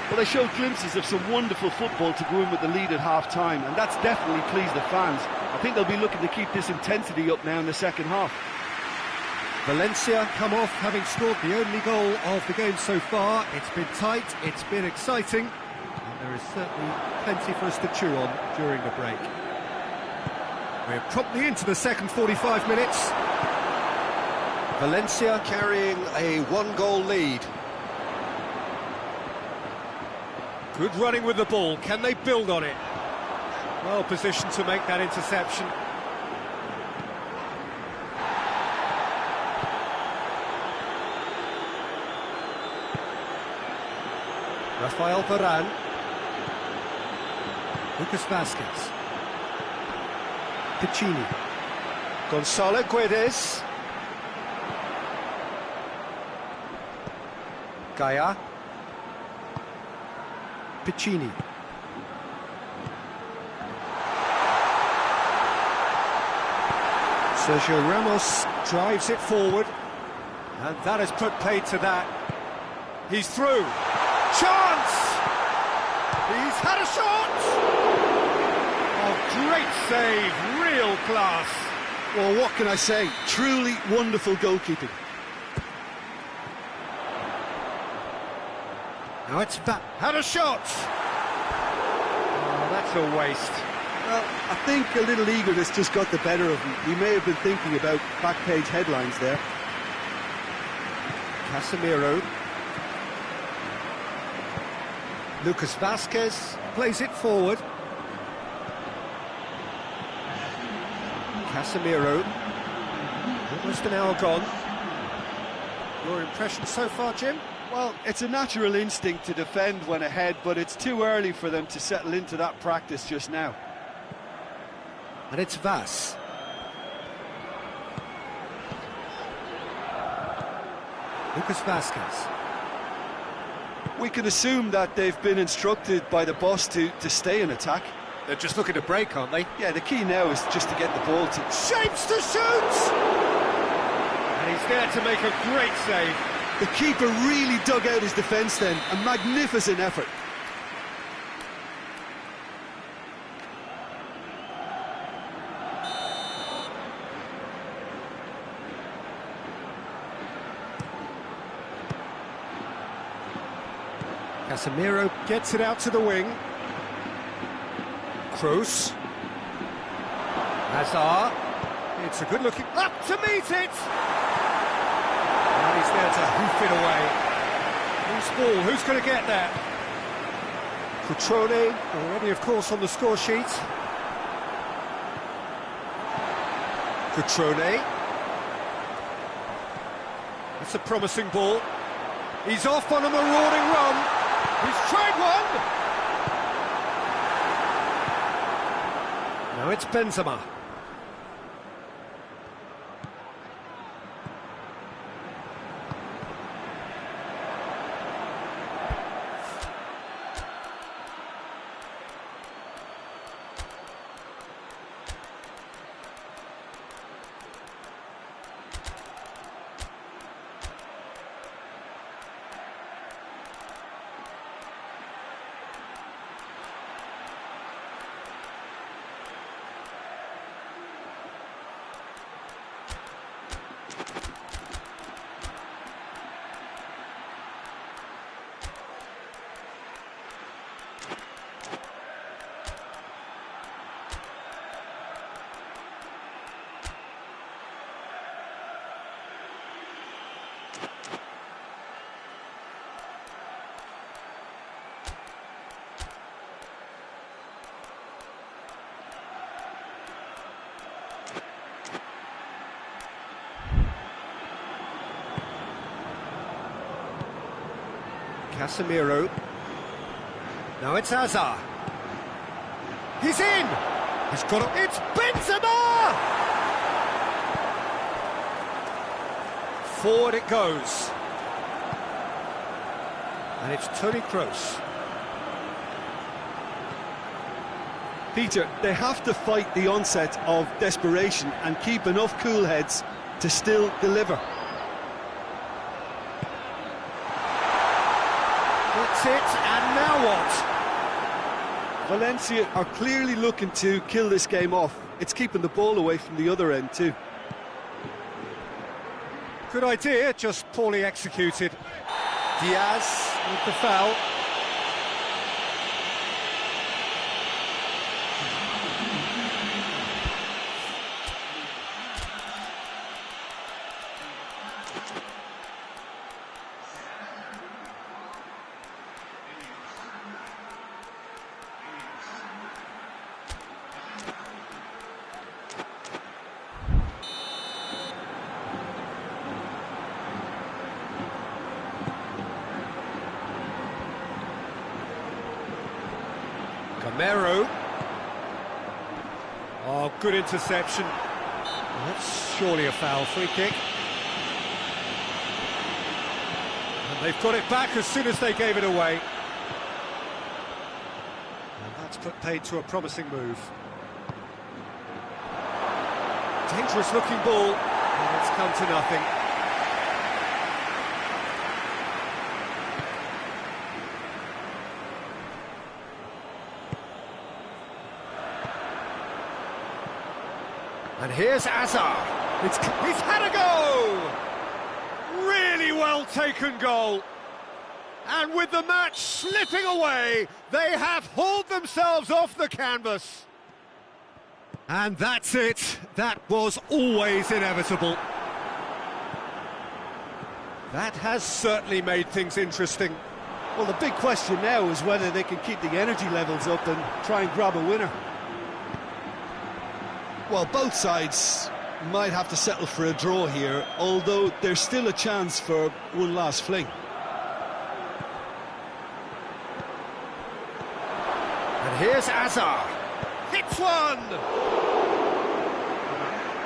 Well, they showed glimpses of some wonderful football to go in with the lead at half-time, and that's definitely pleased the fans. I think they'll be looking to keep this intensity up now in the second half. Valencia come off having scored the only goal of the game so far. It's been tight, it's been exciting, and there is certainly plenty for us to chew on during the break. We're promptly into the second 45 minutes. Valencia carrying a one-goal lead. Good running with the ball. Can they build on it? Well positioned to make that interception. Rafael Varane. Lucas Vazquez. Piccini. Gonzalo Guedes. Gaia. Piccini. Sergio Ramos drives it forward, and that has put paid to that. He's through. Chance! He's had a shot! Oh, great save, real class. Well, what can I say? Truly wonderful goalkeeping. Now it's back. Had a shot! Oh, that's a waste. Well, I think a little eagerness just got the better of him. He may have been thinking about back-page headlines there. Casemiro. Lucas Vazquez plays it forward. Casemiro. Almost an hour gone. Your impression so far, Jim? Well, it's a natural instinct to defend when ahead, but it's too early for them to settle into that practice just now. And it's Vaz. Lucas Vazquez. We can assume that they've been instructed by the boss to stay in attack. They're just looking to break, aren't they? Yeah, the key now is just to get the ball to... Shapes to shoot! And he's there to make a great save. The keeper really dug out his defence then. A magnificent effort. Casemiro gets it out to the wing. Kroos. Hazard. It's a good looking... Up to meet it! And he's there to hoof it away. Who's ball? Who's going to get that? Trỗi, already of course on the score sheet. Trỗi. That's a promising ball. He's off on a marauding run. He's tried one. Now it's Benzema. Casemiro. Now it's Hazard. He's in! He's got it. It's Benzema! Forward it goes. And it's Toni Kroos. Peter, they have to fight the onset of desperation and keep enough cool heads to still deliver. That's it, and now what? Valencia are clearly looking to kill this game off. It's keeping the ball away from the other end too. Good idea, just poorly executed. Diaz with the foul. Camero. Oh, good interception. Well, that's surely a foul. Free kick. And they've got it back as soon as they gave it away. And that's put paid to a promising move. Dangerous looking ball. And it's come to nothing. And here's Hazard. He's had a go! Really well taken goal. And with the match slipping away, they have hauled themselves off the canvas. And that's it. That was always inevitable. That has certainly made things interesting. Well, the big question now is whether they can keep the energy levels up and try and grab a winner. Well, both sides might have to settle for a draw here, although there's still a chance for one last fling. And here's Hazard. Hits one!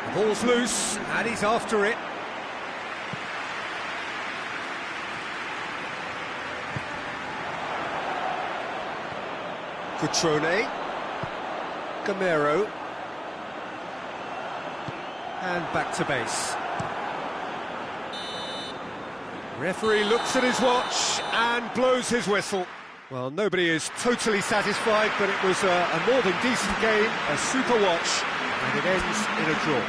The ball's loose, and he's after it. Trỗi. Camero. And back to base. Referee looks at his watch and blows his whistle. Well, nobody is totally satisfied, but it was a more than decent game, a super watch, and it ends in a draw.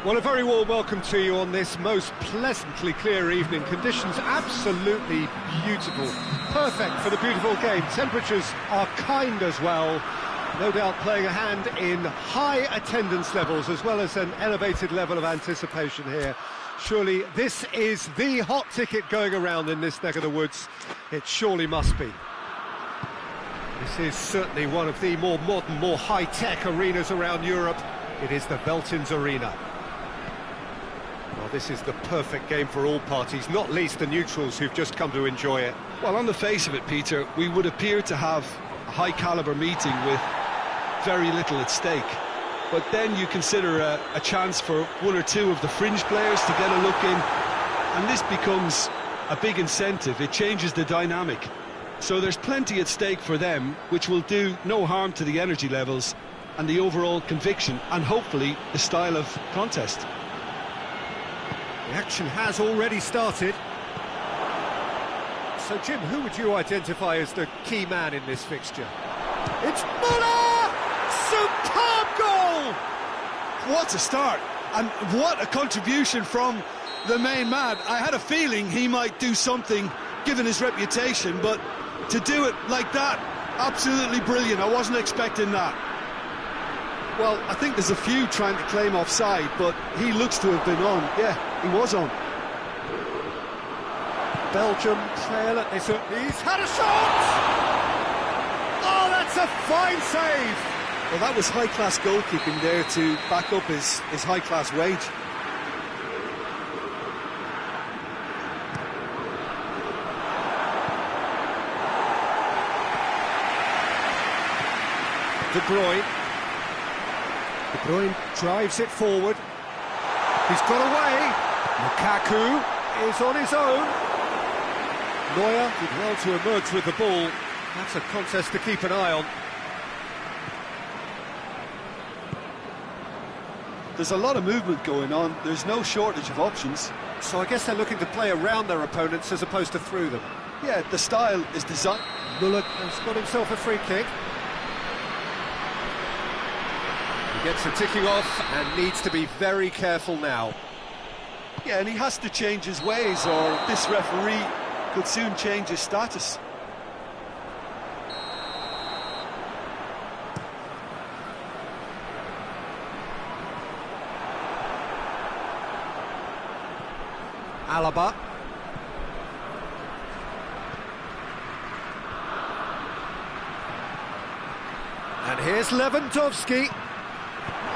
Well, a very warm welcome to you on this most pleasantly clear evening. Conditions absolutely beautiful. Perfect for the beautiful game. Temperatures are kind as well. No doubt playing a hand in high attendance levels as well as an elevated level of anticipation here. Surely this is the hot ticket going around in this neck of the woods. It surely must be. This is certainly one of the more modern, more high-tech arenas around Europe. It is the Veltins Arena. Well, this is the perfect game for all parties, not least the neutrals who've just come to enjoy it. Well, on the face of it, Peter, we would appear to have a high-caliber meeting with very little at stake. But then you consider a chance for one or two of the fringe players to get a look in, and this becomes a big incentive. It changes the dynamic. So there's plenty at stake for them, which will do no harm to the energy levels and the overall conviction, and hopefully the style of contest. The action has already started. So, Jim, who would you identify as the key man in this fixture? It's Müller! Superb goal! What a start, and what a contribution from the main man. I had a feeling he might do something, given his reputation, but to do it like that, absolutely brilliant. I wasn't expecting that. Well, I think there's a few trying to claim offside, but he looks to have been on. Yeah, he was on. Belgium trail at this. He's had a shot! Oh, that's a fine save! Well, that was high-class goalkeeping there to back up his high-class wage. De Bruyne. De Bruyne drives it forward. He's got away. Lukaku is on his own. Neuer did well to emerge with the ball. That's a contest to keep an eye on. There's a lot of movement going on. There's no shortage of options. So I guess they're looking to play around their opponents as opposed to through them. Yeah, the style is designed. Müller has got himself a free kick. He gets a ticking off and needs to be very careful now. Yeah, and he has to change his ways, or this referee could soon change his status. Alaba. And here's Lewandowski.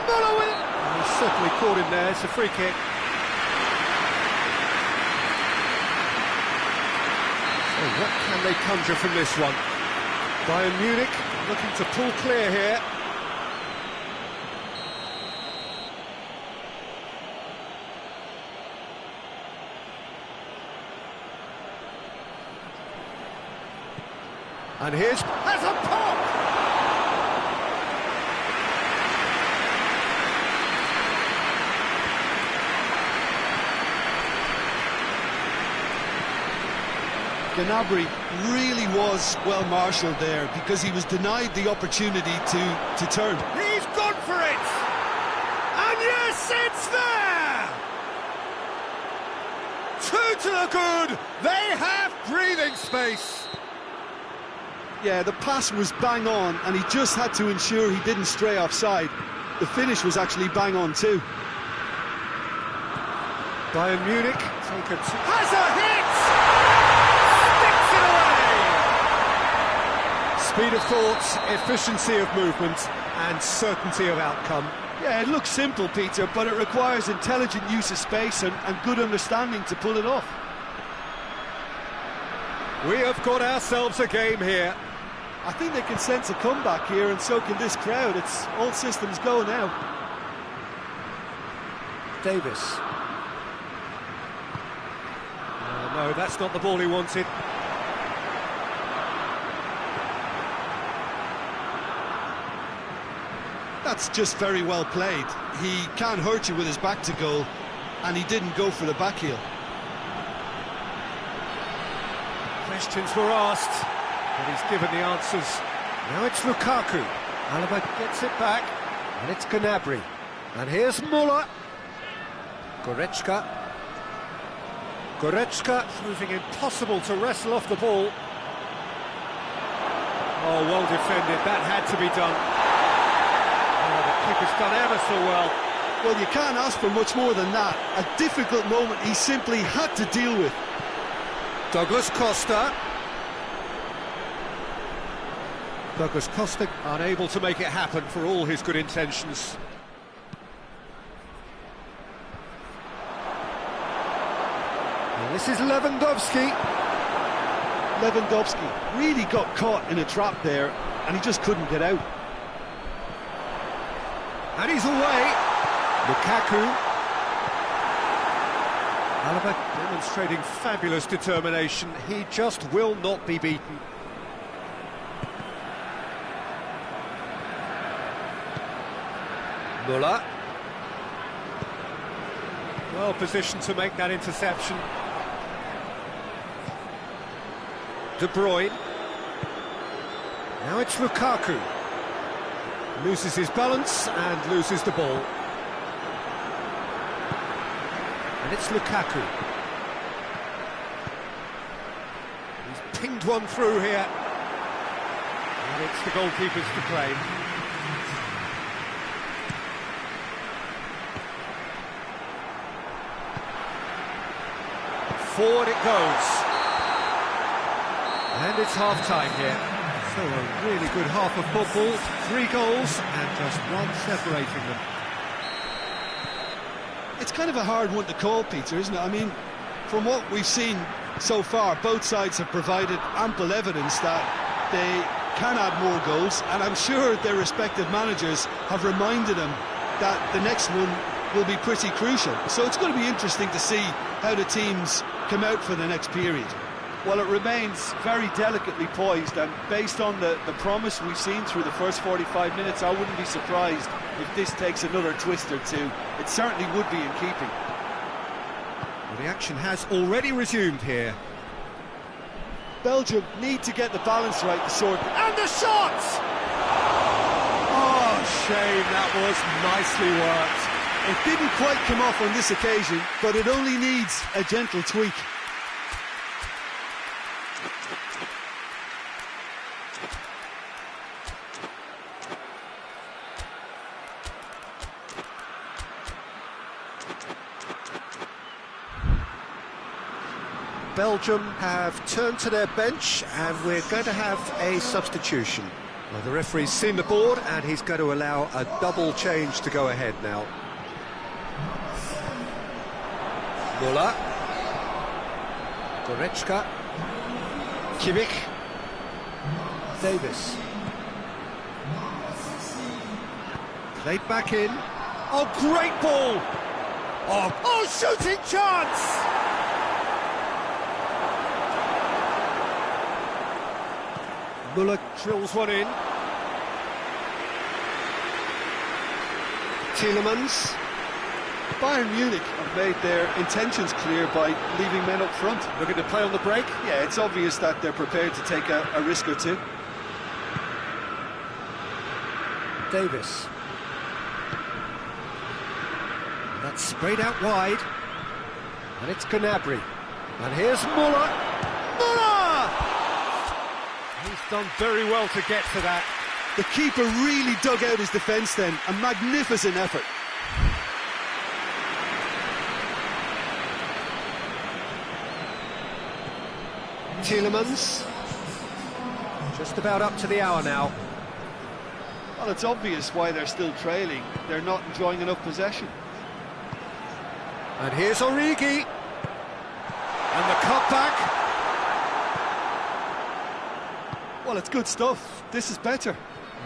Müller with it. He's certainly caught him there. It's a free kick. So what can they conjure from this one? Bayern Munich looking to pull clear here. And here's has a pop! Gnabry really was well marshalled there because he was denied the opportunity to turn. He's gone for it! And yes, it's there! Two to the good! They have breathing space! Yeah, the pass was bang on, and he just had to ensure he didn't stray offside. The finish was actually bang on too. Bayern Munich take has a hit! Sticks it away! Speed of thought, efficiency of movement, and certainty of outcome. Yeah, it looks simple, Peter, but it requires intelligent use of space and good understanding to pull it off. We have got ourselves a game here. I think they can sense a comeback here, and so can this crowd. It's all systems go now. Davis. No, that's not the ball he wanted. That's just very well played. He can't hurt you with his back to goal, and he didn't go for the back heel. Questions were asked, but he's given the answers. Now it's Lukaku. Alaba gets it back, and it's Gnabry. And here's Müller. Goretzka proving impossible to wrestle off the ball. Oh, well defended, that had to be done. Oh, the keeper's done ever so well. Well, you can't ask for much more than that. A difficult moment he simply had to deal with. Douglas Costa. Douglas Costa unable to make it happen for all his good intentions. And this is Lewandowski. Lewandowski really got caught in a trap there, and he just couldn't get out. And he's away. Lukaku. Alaba demonstrating fabulous determination. He just will not be beaten. Müller. Well positioned to make that interception. De Bruyne. Now it's Lukaku. Loses his balance and loses the ball. And it's Lukaku. He's pinged one through here. And it's the goalkeepers to claim. Forward it goes. And it's half-time here. So a really good half of football, 3 goals and just one separating them. It's kind of a hard one to call, Peter, isn't it? I mean, from what we've seen so far, both sides have provided ample evidence that they can add more goals, and I'm sure their respective managers have reminded them that the next one will be pretty crucial. So it's going to be interesting to see how the teams come out for the next period. Well, it remains very delicately poised, and based on the promise we've seen through the first 45 minutes, I wouldn't be surprised if this takes another twist or two. It certainly would be in keeping. Well, the action has already resumed here. Belgium need to get the balance right to sort. And the shot! Oh, shame, that was nicely worked. It didn't quite come off on this occasion, but it only needs a gentle tweak. Belgium have turned to their bench and we're going to have a substitution. Well, the referee's seen the board and he's going to allow a double change to go ahead now. Müller. Goretzka. Kimmich. Davis. Played back in. Oh, great ball! Oh, shooting chance! Müller drills one in. Tielemans. Bayern Munich have made their intentions clear by leaving men up front. Looking to play on the break. Yeah, it's obvious that they're prepared to take a risk or two. Davis. That's sprayed out wide. And it's Gnabry. And here's Müller. Müller! He's done very well to get to that. The keeper really dug out his defence then. A magnificent effort. Tielemans. Just about up to the hour now. Well, it's obvious why they're still trailing. They're not enjoying enough possession. And here's Origi. And the cutback. Well, it's good stuff. This is better.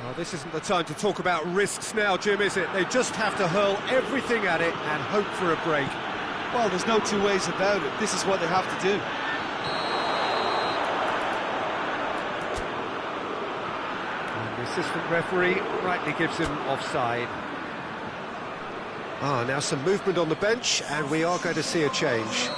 Oh, this isn't the time to talk about risks now, Jim, is it? They just have to hurl everything at it and hope for a break. Well, there's no two ways about it. This is what they have to do. And the assistant referee rightly gives him offside. Now some movement on the bench, and we are going to see a change.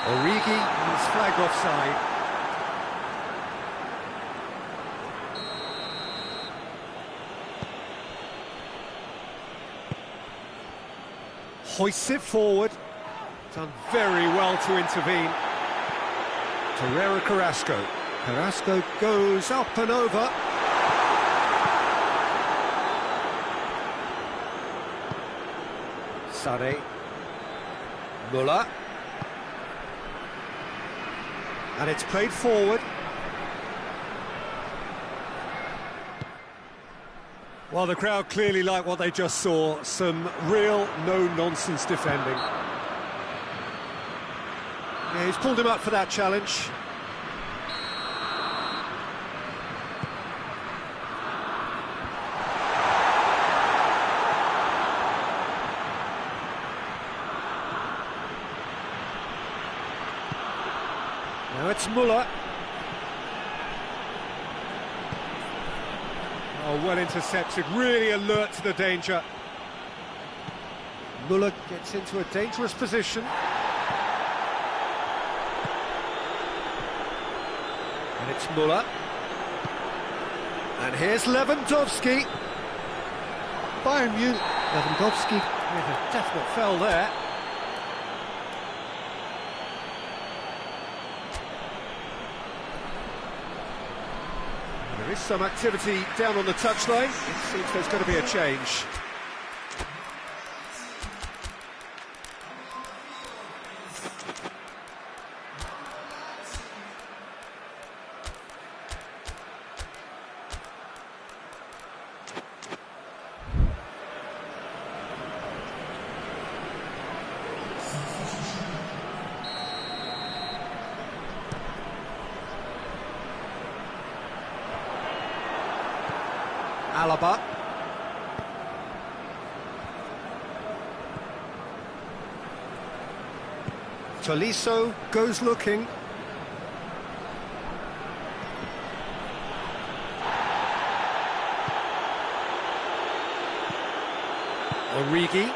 Origi is flagged offside. Hoists it forward. Done very well to intervene. Torreira Carrasco. Carrasco goes up and over. Sade. Müller. And it's played forward. Well, the crowd clearly like what they just saw. Some real no-nonsense defending. Yeah, he's pulled him up for that challenge. Now it's Müller. Oh, well intercepted, really alert to the danger. Müller gets into a dangerous position. And it's Müller. And here's Lewandowski. Bayern Munich. Lewandowski with a definite foul there. There is some activity down on the touchline. It seems there's going to be a change. Alaba. Tolisso goes looking. Origi.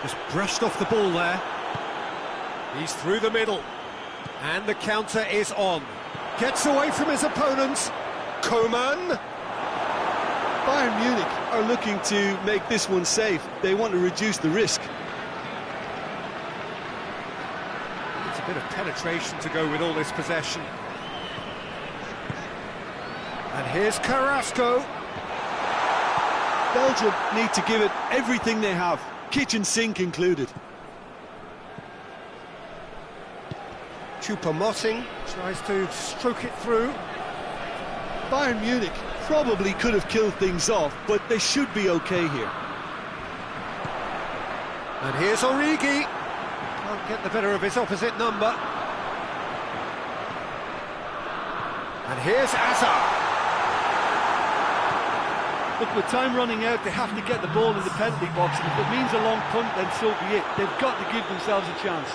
Just brushed off the ball there. He's through the middle. And the counter is on. Gets away from his opponents. Coman. Bayern Munich are looking to make this one safe. They want to reduce the risk. It's a bit of penetration to go with all this possession. And here's Carrasco. Belgium need to give it everything they have, kitchen sink included. Choupo-Moting tries to stroke it through. Bayern Munich probably could have killed things off, but they should be okay here. And here's Origi. Can't get the better of his opposite number. And here's Hazard. Look, with time running out, they have to get the ball in the penalty box, and if it means a long punt, then so be it. They've got to give themselves a chance.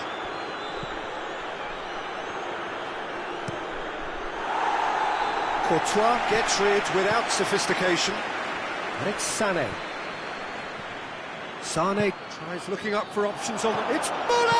Courtois gets rid without sophistication. And it's Sané. Sané tries looking up for options on the... It's Müller!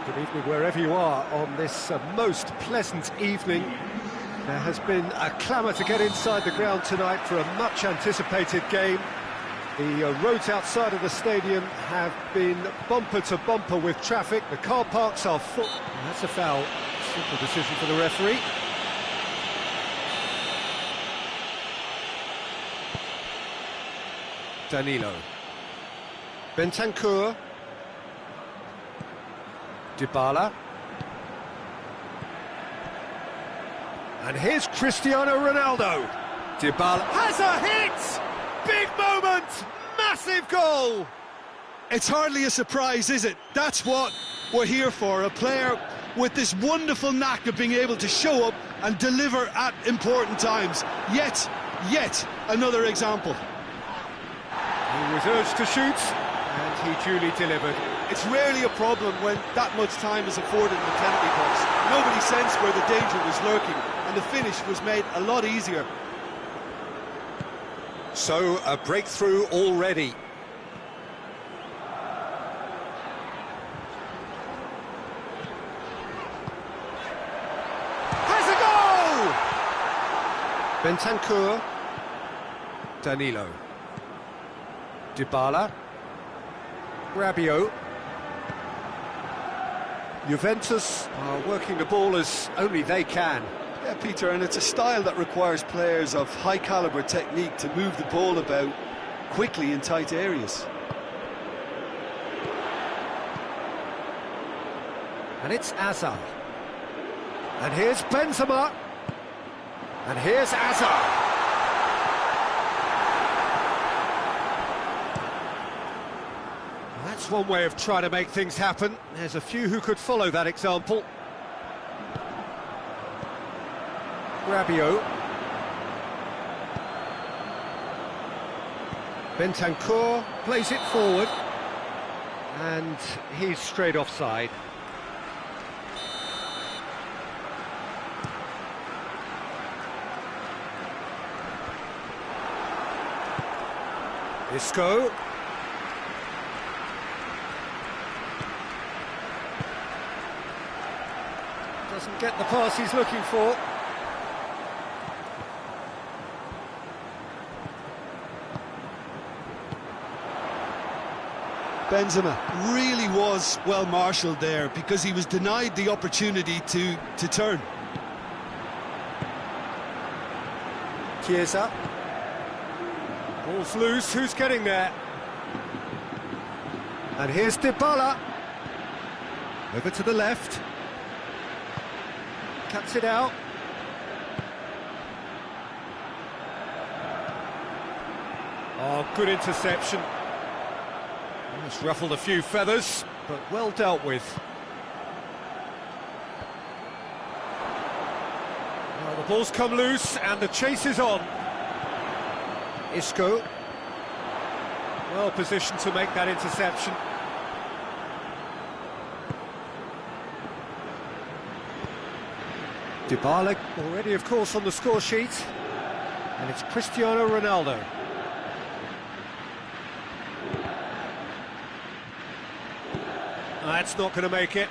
Good evening wherever you are on this most pleasant evening. There has been a clamour to get inside the ground tonight for a much-anticipated game. The roads outside of the stadium have been bumper to bumper with traffic. The car parks are full. And that's a foul. Simple decision for the referee. Danilo. Bentancur. Dybala. And here's Cristiano Ronaldo. Dybala has a hit! Big moment! Massive goal! It's hardly a surprise, is it? That's what we're here for, a player with this wonderful knack of being able to show up and deliver at important times. Yet another example. He was urged to shoot, and he duly delivered. It's rarely a problem when that much time is afforded in the penalty box. Nobody sensed where the danger was lurking, and the finish was made a lot easier. So, a breakthrough already. Has a goal! Bentancur. Danilo. Dybala. Rabiot. Juventus are working the ball as only they can. Yeah, Peter, and it's a style that requires players of high-caliber technique to move the ball about quickly in tight areas. And it's Hazard. And here's Benzema. And here's Hazard. That's one way of trying to make things happen. There's a few who could follow that example. Rabiot. Bentancur plays it forward. And he's straight offside. Isco. Doesn't get the pass he's looking for. Benzema really was well marshalled there because he was denied the opportunity to turn. Chiesa. Ball's loose, who's getting there? And here's Dybala. Over to the left. Cuts it out. Oh, good interception. Almost ruffled a few feathers, but well dealt with. Well, the ball's come loose and the chase is on. Isco. Well positioned to make that interception. Dybala already, of course, on the score sheet. And it's Cristiano Ronaldo. That's not going to make it.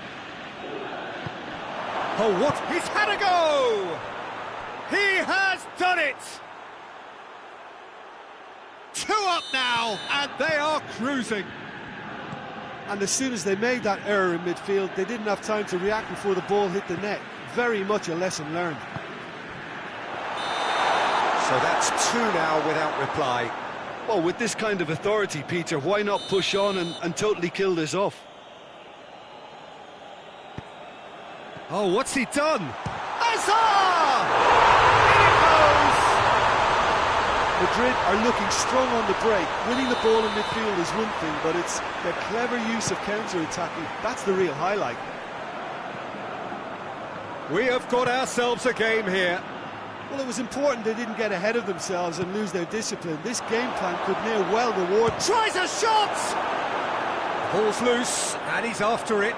Oh, what? He's had a go! He has done it! 2 up now, and they are cruising. And as soon as they made that error in midfield, they didn't have time to react before the ball hit the net. Very much a lesson learned. So that's 2 now without reply. Well, with this kind of authority, Peter, why not push on and totally kill this off? Oh, what's he done? Hazard! In it goes! Madrid are looking strong on the break. Winning the ball in midfield is one thing, but it's their clever use of counter-attacking. That's the real highlight. We have got ourselves a game here. Well, it was important they didn't get ahead of themselves and lose their discipline. This game plan could now well reward... Tries a shot! Ball's loose, and he's after it.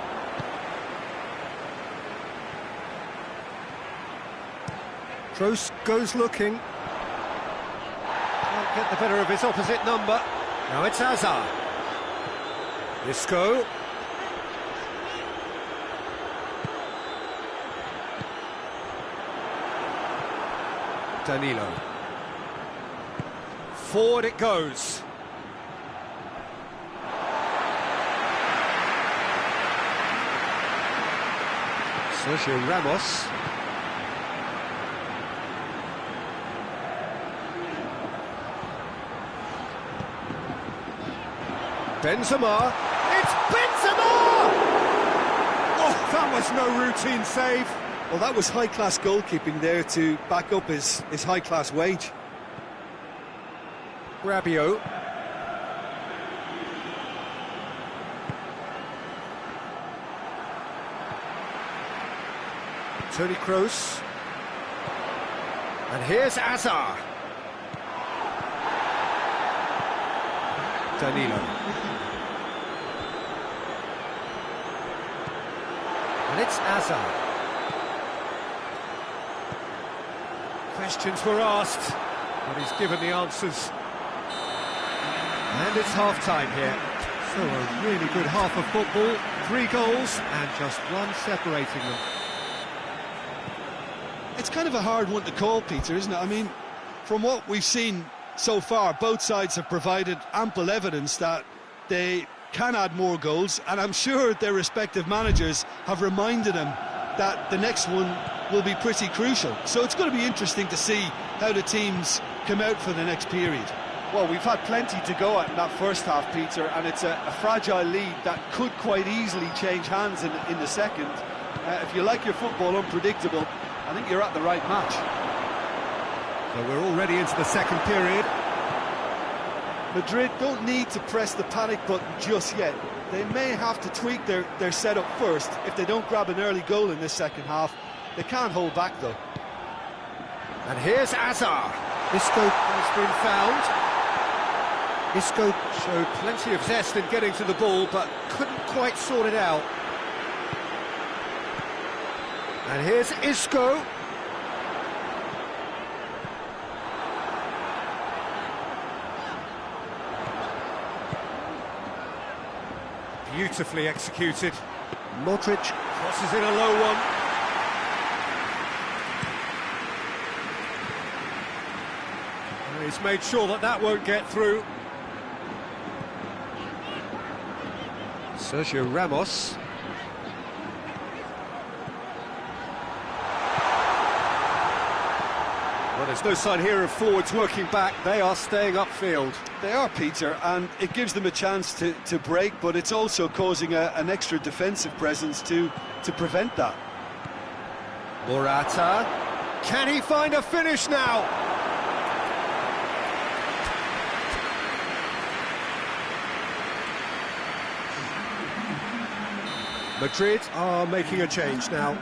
Trỗi goes looking. Can't get the better of his opposite number. Now it's Hazard. Isco. Danilo. Forward it goes. Sergio Ramos. Benzema. It's Benzema! Oh, that was no routine save. Well, that was high-class goalkeeping there to back up his high-class wage. Rabiot. Toni Kroos. And here's Azar. Danilo. And it's Azar. Questions were asked, but he's given the answers. And it's half-time here. So a really good half of football, 3 goals and just one separating them. It's kind of a hard one to call, Peter, isn't it? I mean, from what we've seen so far, both sides have provided ample evidence that they can add more goals, and I'm sure their respective managers have reminded them that the next one will be pretty crucial. So it's going to be interesting to see how the teams come out for the next period. Well, we've had plenty to go at in that first half, Peter, and it's a fragile lead that could quite easily change hands in the second. If you like your football unpredictable, I think you're at the right match. So we're already into the second period. Madrid don't need to press the panic button just yet. They may have to tweak their setup first if they don't grab an early goal in this second half. They can't hold back, though. And here's Azar. Isco has been found. Isco showed plenty of zest in getting to the ball, but couldn't quite sort it out. And here's Isco. Beautifully executed. Modric crosses in a low one. And he's made sure that won't get through. Sergio Ramos. Well, there's no sign here of forwards working back. They are staying upfield. They are, Peter, and it gives them a chance to break, but it's also causing an extra defensive presence to prevent that. Morata. Can he find a finish now? Madrid are making a change now.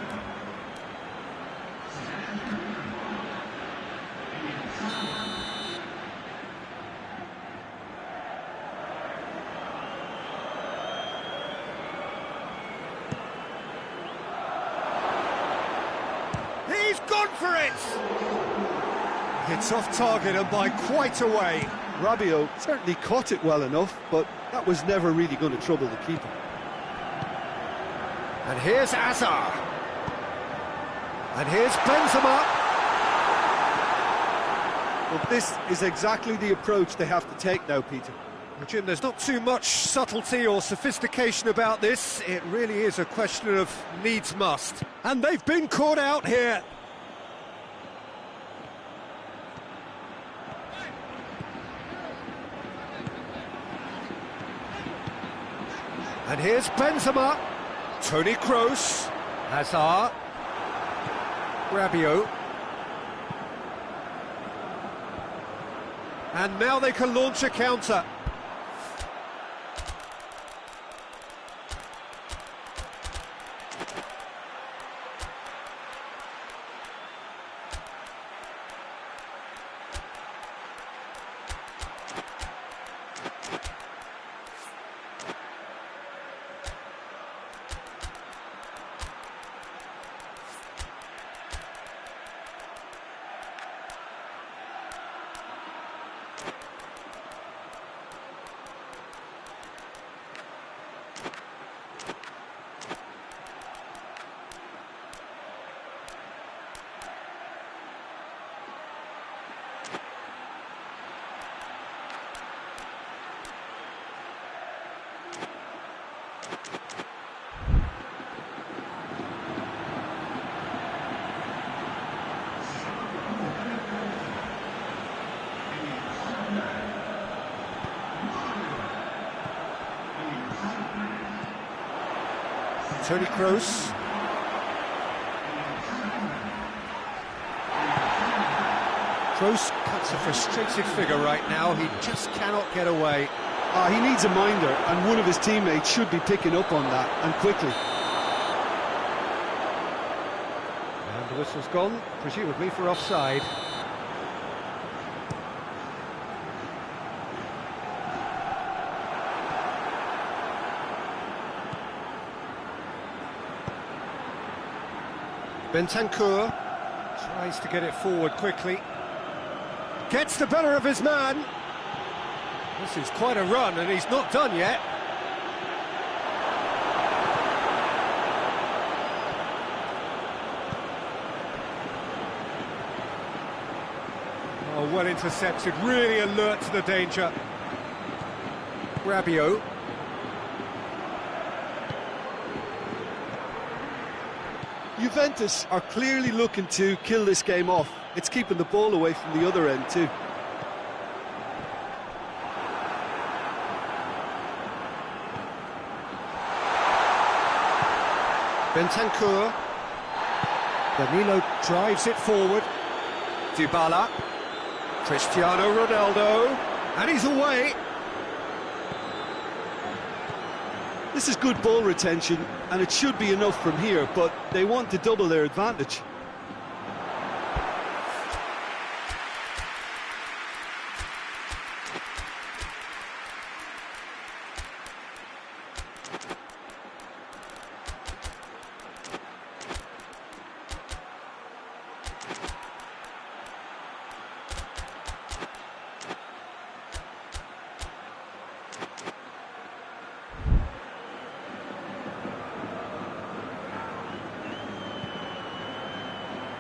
He's gone for it! It's off target and by quite a way. Rabiot certainly caught it well enough, but that was never really going to trouble the keeper. And here's Azar. And here's Benzema. Well, this is exactly the approach they have to take now, Peter. Well, Jim, there's not too much subtlety or sophistication about this. It really is a question of needs must. And they've been caught out here. And here's Benzema. Toni Kroos. Hazard. Rabiot. And now they can launch a counter. Tony Kroos. Kroos cuts a frustrated figure right now. He just cannot get away. He needs a minder, and one of his teammates should be picking up on that, and quickly. And the whistle's gone, presumably for offside. Bentancur tries to get it forward quickly. Gets the better of his man. This is quite a run, and he's not done yet. Oh, well intercepted, really alert to the danger. Rabiot. Juventus are clearly looking to kill this game off. It's keeping the ball away from the other end too. Bentancur. Danilo drives it forward. Dybala. Cristiano Ronaldo. And he's away. This is good ball retention, and it should be enough from here, but they want to double their advantage.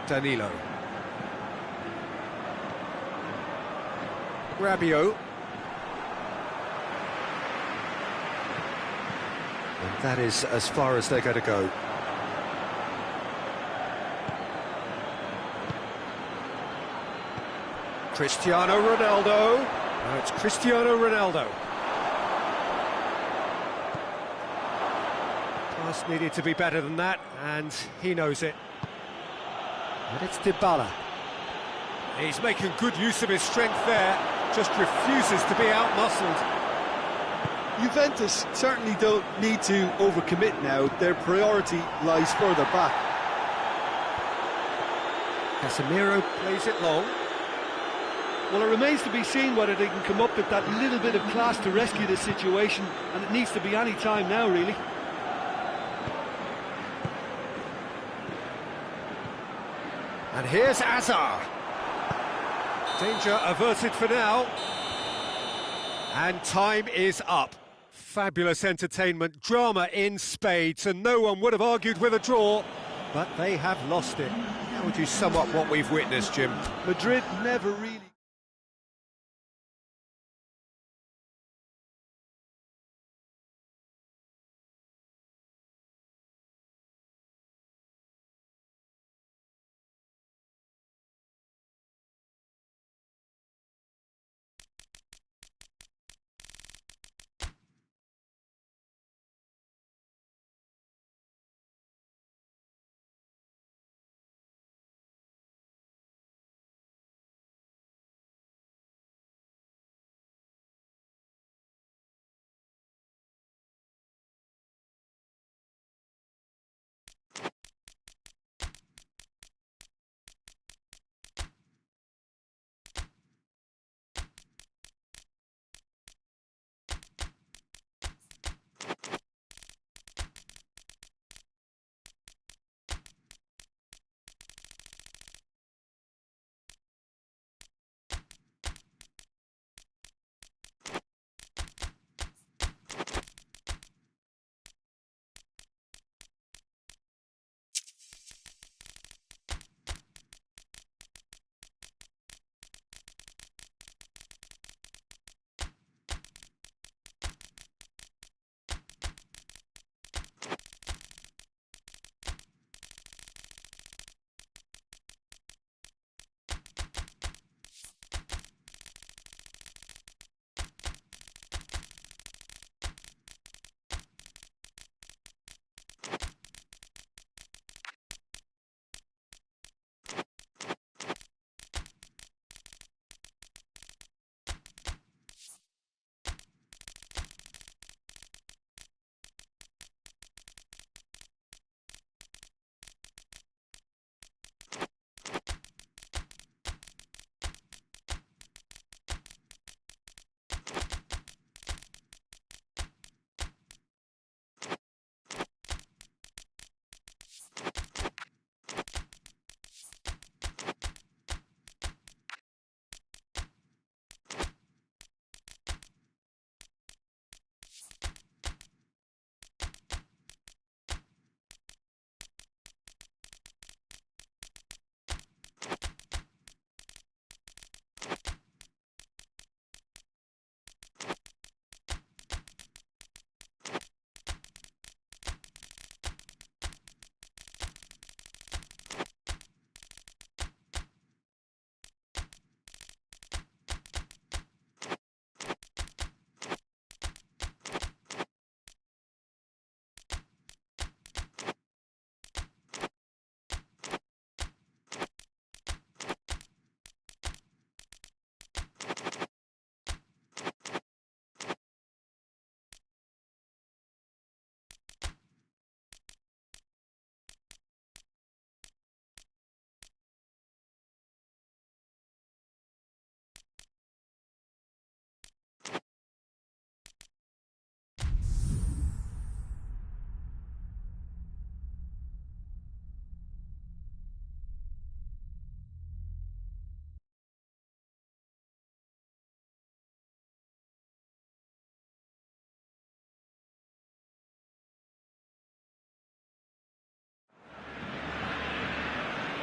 Danilo. Rabiot. And that is as far as they're going to go. Cristiano Ronaldo. Now it's Cristiano Ronaldo. Pass needed to be better than that, and he knows it. And it's Dybala. He's making good use of his strength there, just refuses to be outmuscled. Juventus certainly don't need to overcommit now. Their priority lies further back. Casemiro plays it long. Well, it remains to be seen whether they can come up with that little bit of class to rescue the situation, and it needs to be any time now, really. And here's Azar. Danger averted for now. And time is up. Fabulous entertainment, drama in spades, and no one would have argued with a draw, but they have lost it. How would you sum up what we've witnessed, Jim? Madrid never really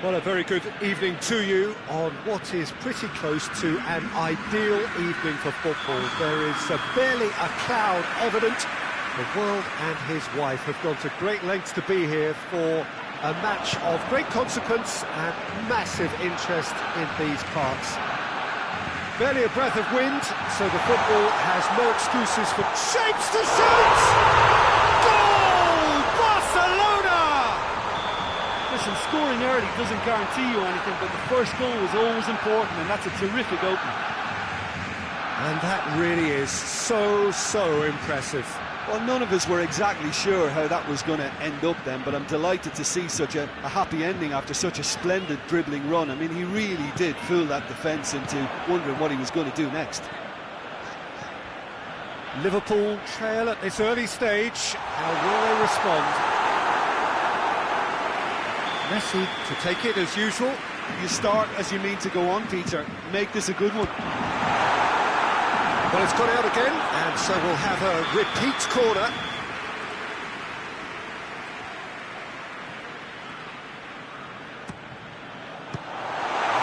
Well, a very good evening to you on what is pretty close to an ideal evening for football. There is barely a cloud evident. The world and his wife have gone to great lengths to be here for a match of great consequence and massive interest in these parts. Barely a breath of wind, so the football has no excuses for shapes to shoot! Goal! Barcelona! Listen, scoring early doesn't guarantee you anything, but the first goal is always important, and that's a terrific opening. And that really is so impressive. Well, none of us were exactly sure how that was going to end up then, but I'm delighted to see such a happy ending after such a splendid dribbling run. I mean, he really did fool that defence into wondering what he was going to do next. Liverpool trail at this early stage. How will they respond? Messi to take it as usual. You start as you mean to go on, Peter. Make this a good one. Well, it's gone out again, and so we'll have a repeat corner.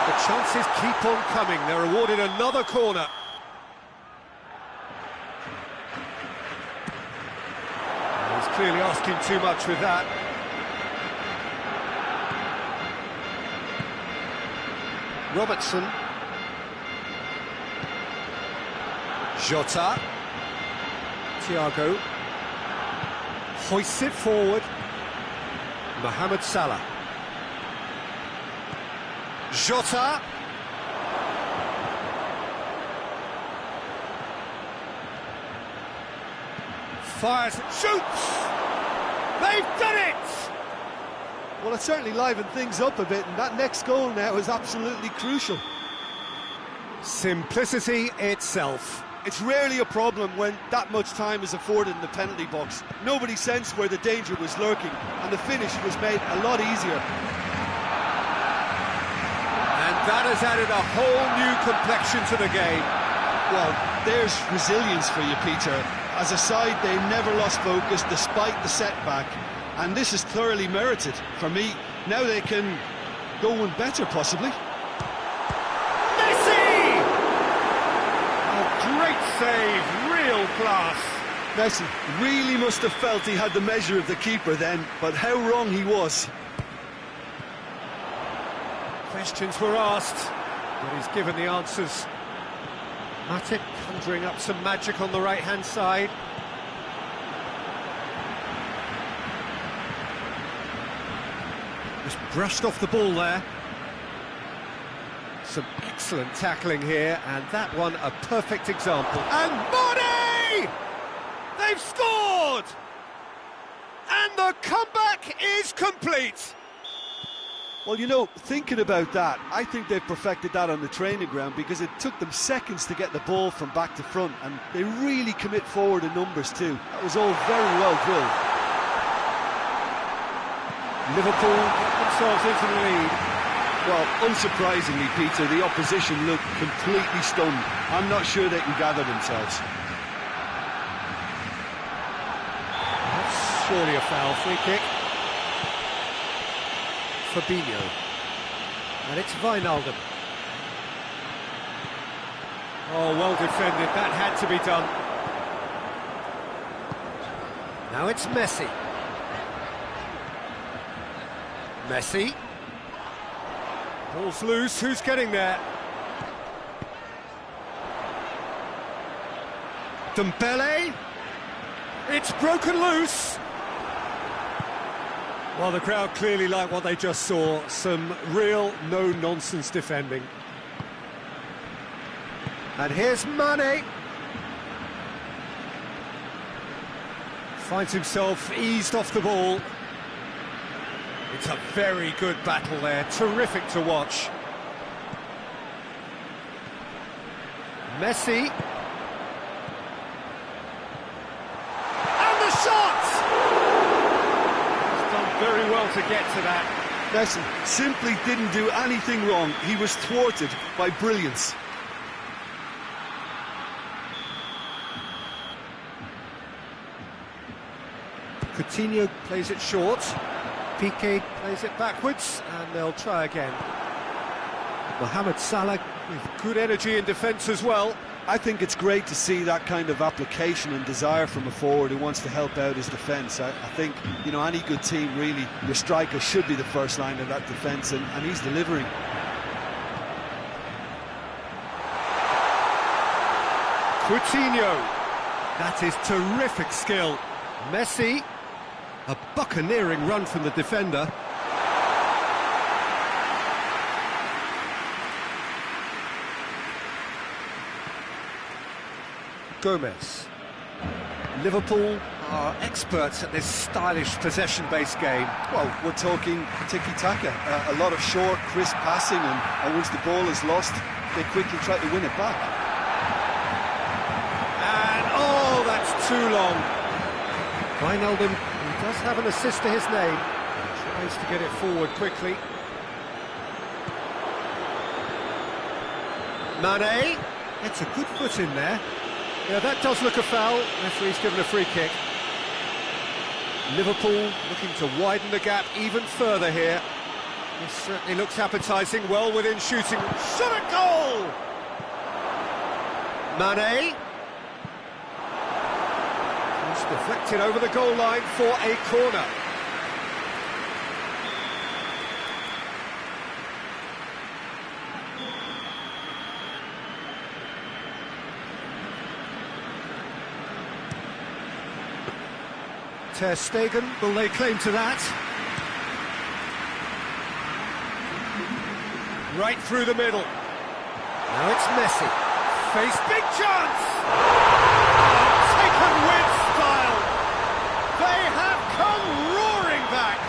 The chances keep on coming. They're awarded another corner. He's clearly asking too much with that. Robertson. Jota. Thiago. Hoists it forward. Mohamed Salah. Jota. Fires and shoots! They've done it! Well, it certainly livened things up a bit, and that next goal now is absolutely crucial. Simplicity itself. It's rarely a problem when that much time is afforded in the penalty box. Nobody sensed where the danger was lurking, and the finish was made a lot easier. And that has added a whole new complexion to the game. Well, there's resilience for you, Peter. As a side, they never lost focus despite the setback, and this is thoroughly merited. For me, now they can go one better, possibly. Great save, real class. Messi really must have felt he had the measure of the keeper then, but how wrong he was. Questions were asked, but he's given the answers. Matip conjuring up some magic on the right-hand side. Just brushed off the ball there. Some excellent tackling here, and that one a perfect example. And Mane! They've scored! And the comeback is complete! Well, you know, thinking about that, I think they've perfected that on the training ground, because it took them seconds to get the ball from back to front, and they really commit forward in numbers too. That was all very well drilled. Liverpool get themselves into the lead. Well, unsurprisingly, Peter, the opposition look completely stunned. I'm not sure they can gather themselves. That's surely a foul. Free kick. Fabinho. And it's Wijnaldum. Oh, well defended. That had to be done. Now it's Messi. Messi. Ball's loose, who's getting there? Dembele. It's broken loose. Well, the crowd clearly like what they just saw. Some real no-nonsense defending. And here's Mane. Finds himself eased off the ball. It's a very good battle there, terrific to watch. Messi. And the shot! He's done very well to get to that. Messi simply didn't do anything wrong. He was thwarted by brilliance. Coutinho plays it short. Piqué plays it backwards, and they'll try again. Mohamed Salah with good energy in defence as well. I think it's great to see that kind of application and desire from a forward who wants to help out his defence. I think, you know, any good team, really, your striker should be the first line of that defence, and he's delivering. Coutinho, that is terrific skill. Messi, a buccaneering run from the defender. Gomez. Liverpool are experts at this stylish possession-based game. Well, we're talking tiki-taka, a lot of short, crisp passing, and once the ball is lost, they quickly try to win it back. And, oh, that's too long. Wijnaldum, who does have an assist to his name, tries to get it forward quickly. Mane, gets a good foot in there. Yeah, that does look a foul. Referee's given a free kick. Liverpool looking to widen the gap even further here. This certainly looks appetising, well within shooting. Shot at goal! Mane. It's deflected over the goal line for a corner. Ter Stegen will lay claim to that. Right through the middle. Now it's Messi. Face big chance! Taken with style. They have come roaring back.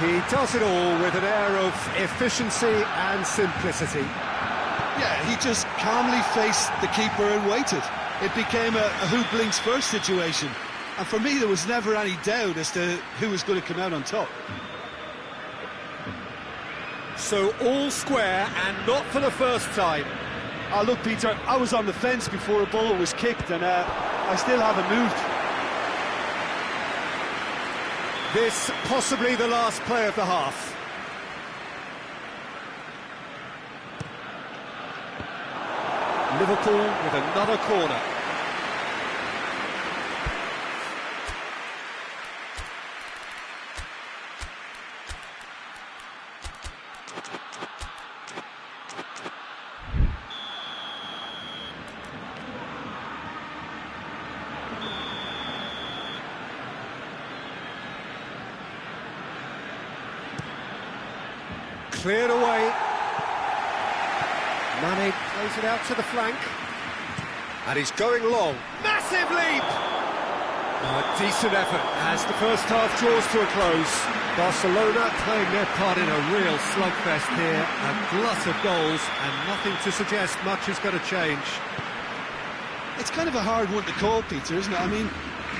He does it all with an air of efficiency and simplicity. Yeah, he just calmly faced the keeper and waited. It became a who blinks first situation. And for me, there was never any doubt as to who was going to come out on top. So all square, and not for the first time. Oh, look, Peter, I was on the fence before a ball was kicked, and I still haven't moved. This possibly the last play of the half. Liverpool with another corner. Cleared away. Mane plays it out to the flank. And he's going long. Massive leap! A decent effort as the first half draws to a close. Barcelona playing their part in a real slugfest here. A glut of goals and nothing to suggest much is going to change. It's kind of a hard one to call, Peter, isn't it? I mean,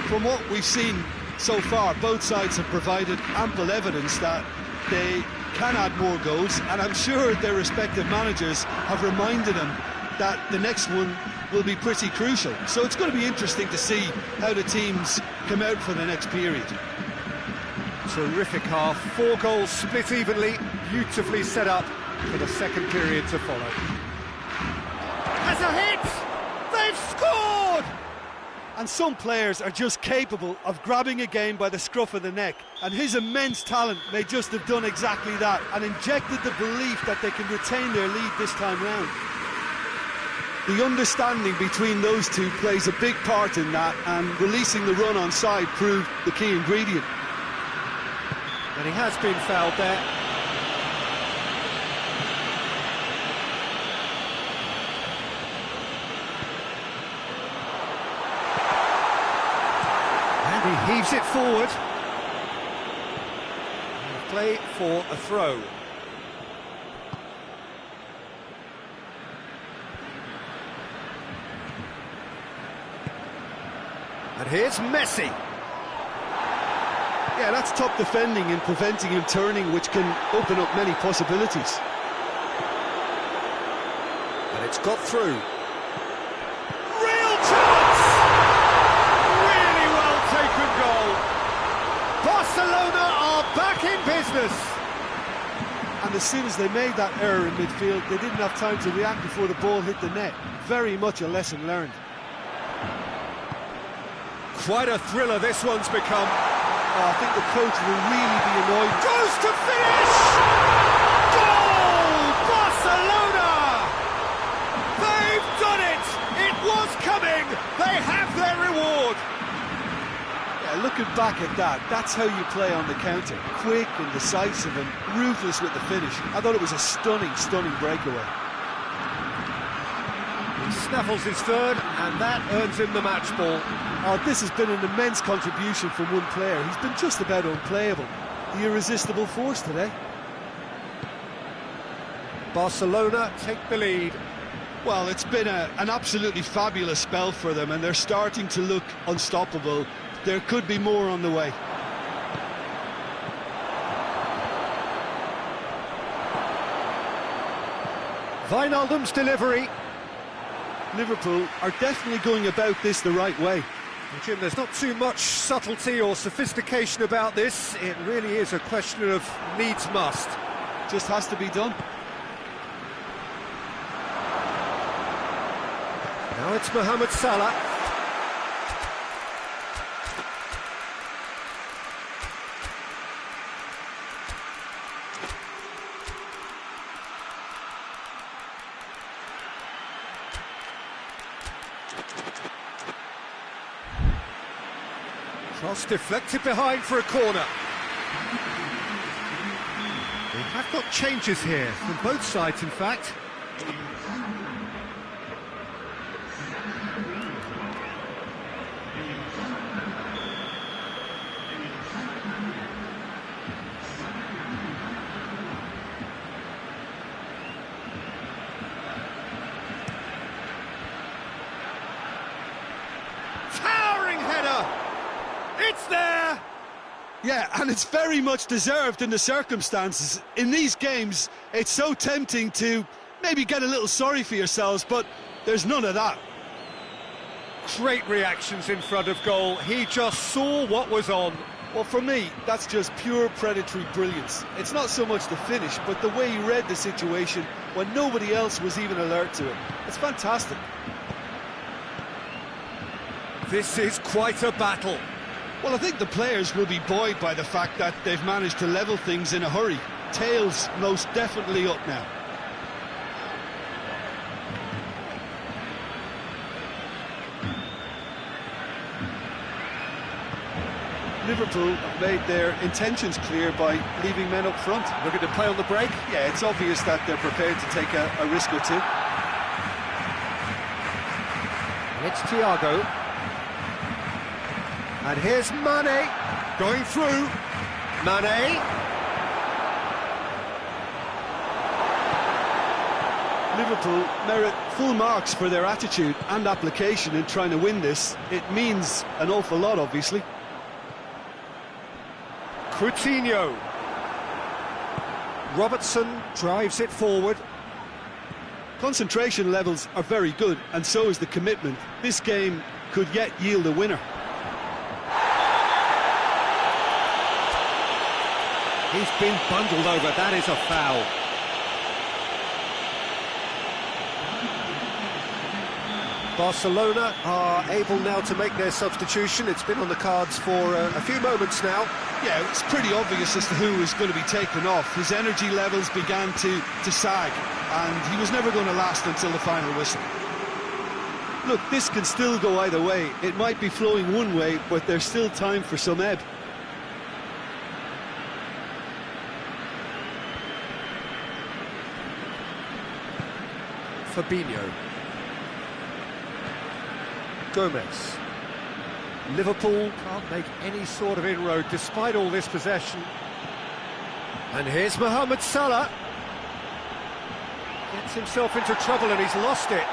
from what we've seen so far, both sides have provided ample evidence that they can add more goals, and I'm sure their respective managers have reminded them that the next one will be pretty crucial. So it's going to be interesting to see how the teams come out for the next period. Terrific half, 4 goals split evenly, beautifully set up for the second period to follow. Has a hit! They've scored! And some players are just capable of grabbing a game by the scruff of the neck, and his immense talent may just have done exactly that and injected the belief that they can retain their lead this time round. The understanding between those two plays a big part in that, and releasing the run on side proved the key ingredient. And he has been fouled there. And he heaves it forward. And play for a throw. And here's Messi. Yeah, that's top defending and preventing him turning, which can open up many possibilities. And it's got through. Real chance! Really well taken goal. Barcelona are back in business. And as soon as they made that error in midfield, they didn't have time to react before the ball hit the net. Very much a lesson learned. Quite a thriller this one's become. Oh, I think the coach will really be annoyed. Goes to finish! Goal! Barcelona! They've done it! It was coming! They have their reward! Yeah, looking back at that, that's how you play on the counter. Quick and decisive and ruthless with the finish. I thought it was a stunning, stunning breakaway. He snaffles his third, and that earns him the match ball. Oh, this has been an immense contribution from one player. He's been just about unplayable. The irresistible force today. Barcelona take the lead. Well, it's been an absolutely fabulous spell for them, and they're starting to look unstoppable. There could be more on the way. Wijnaldum's delivery. Liverpool are definitely going about this the right way. Well, Jim, there's not too much subtlety or sophistication about this. It really is a question of needs must. Just has to be done. Now it's Mohamed Salah. Cross deflected behind for a corner. We have got changes here, from both sides in fact. Towering header! It's there! Yeah, and it's very much deserved in the circumstances. In these games, it's so tempting to maybe get a little sorry for yourselves, but there's none of that. Great reactions in front of goal. He just saw what was on. Well, for me, that's just pure predatory brilliance. It's not so much the finish, but the way he read the situation when nobody else was even alert to it. It's fantastic. This is quite a battle. Well, I think the players will be buoyed by the fact that they've managed to level things in a hurry. Tails most definitely up now. Liverpool have made their intentions clear by leaving men up front. Looking to play on the break. Yeah, it's obvious that they're prepared to take a risk or two. And it's Thiago. And here's Mane going through. Mane. Liverpool merit full marks for their attitude and application in trying to win this. It means an awful lot, obviously. Coutinho. Robertson drives it forward. Concentration levels are very good, and so is the commitment. This game could yet yield a winner. He's been bundled over. That is a foul. Barcelona are able now to make their substitution. It's been on the cards for a few moments now. Yeah, it's pretty obvious as to who is going to be taken off. His energy levels began to sag, and he was never going to last until the final whistle. Look, this can still go either way. It might be flowing one way, but there's still time for some ebb. Fabinho. Gomez. Liverpool can't make any sort of inroad despite all this possession. And here's Mohamed Salah. Gets himself into trouble and he's lost it.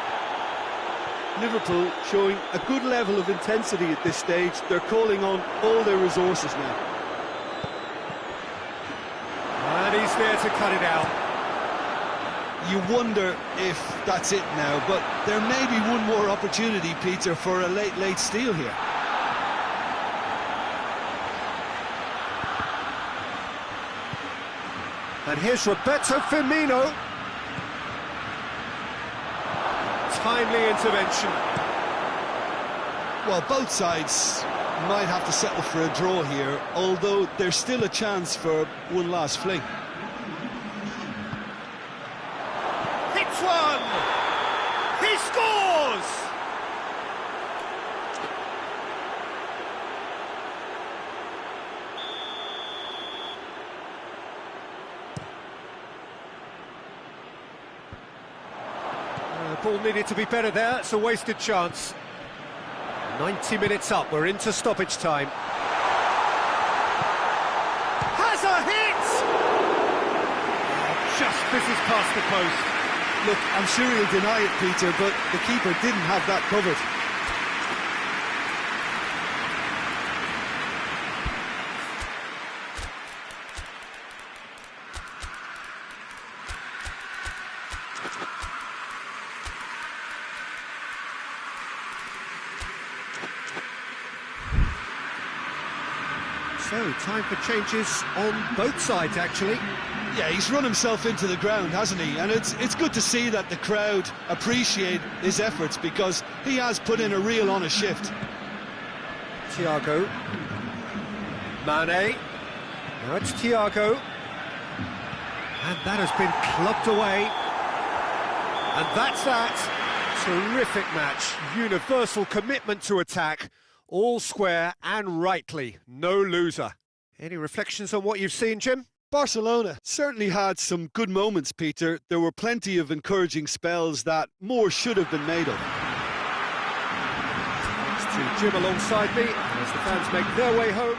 Liverpool showing a good level of intensity at this stage. They're calling on all their resources now. And he's there to cut it out. You wonder if that's it now, but there may be one more opportunity, Peter, for a late steal here. And here's Roberto Firmino. Timely intervention. Well, both sides might have to settle for a draw here, although there's still a chance for one last fling. Hits one! He scores! The ball needed to be better there. It's a wasted chance. 90 minutes up, we're into stoppage time. Has a hit! Just misses past the post. Look, I'm sure he'll deny it, Peter, but the keeper didn't have that covered. So, time for changes on both sides, actually. Yeah, he's run himself into the ground, hasn't he? And it's good to see that the crowd appreciate his efforts, because he has put in a real honest shift. Thiago. Mane. Now it's Thiago. And that has been clubbed away. And that's that. Terrific match. Universal commitment to attack. All square and rightly. No loser. Any reflections on what you've seen, Jim? Barcelona certainly had some good moments, Peter. There were plenty of encouraging spells that more should have been made of. Thanks to Jim alongside me as the fans make their way home.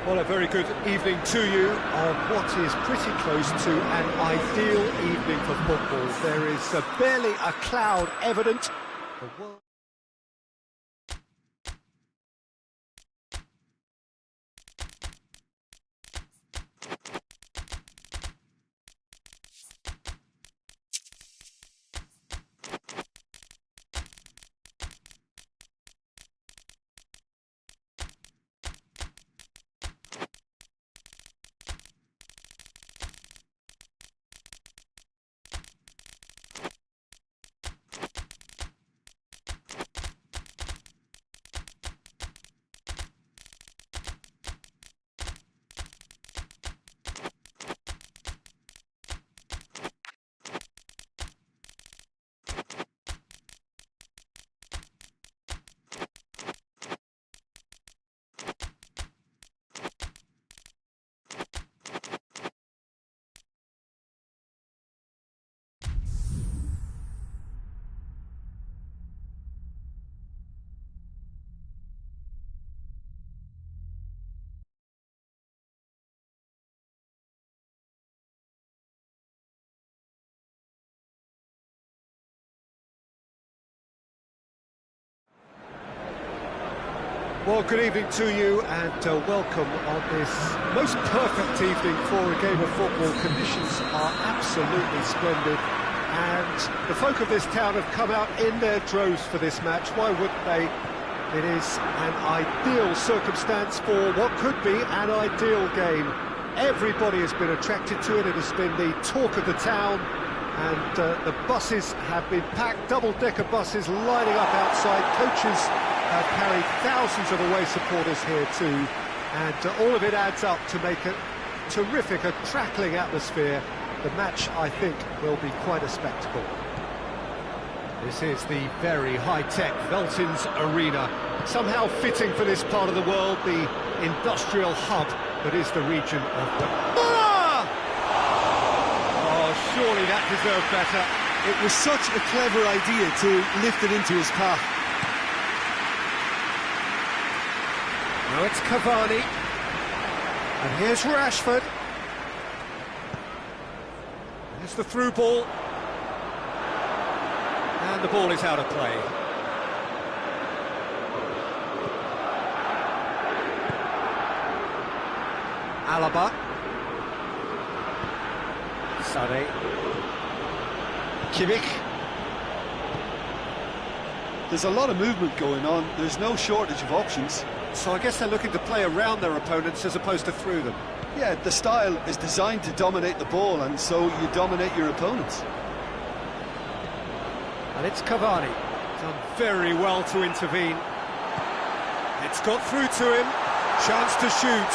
Well, a very good evening to you on what is pretty close to an ideal evening for football. There is barely a cloud evident. The world Well, good evening to you and welcome on this most perfect evening for a game of football. Conditions are absolutely splendid and the folk of this town have come out in their droves for this match. Why wouldn't they? It is an ideal circumstance for what could be an ideal game. Everybody has been attracted to it. It has been the talk of the town and the buses have been packed, double-decker buses lining up outside. Coaches have carried thousands of away supporters here too, and all of it adds up to make a terrific, a crackling atmosphere. The match, I think, will be quite a spectacle. This is the very high-tech Veltins Arena, somehow fitting for this part of the world, the industrial hub that is the region of the... Oh, surely that deserved better. It was such a clever idea to lift it into his path. Now it's Cavani. And here's Rashford. There's the through ball. And the ball is out of play. Alaba. Sade. Kimmich. There's a lot of movement going on. There's no shortage of options. So I guess they're looking to play around their opponents as opposed to through them. Yeah, the style is designed to dominate the ball, and so you dominate your opponents. And it's Cavani. Done very well to intervene. It's got through to him. Chance to shoot.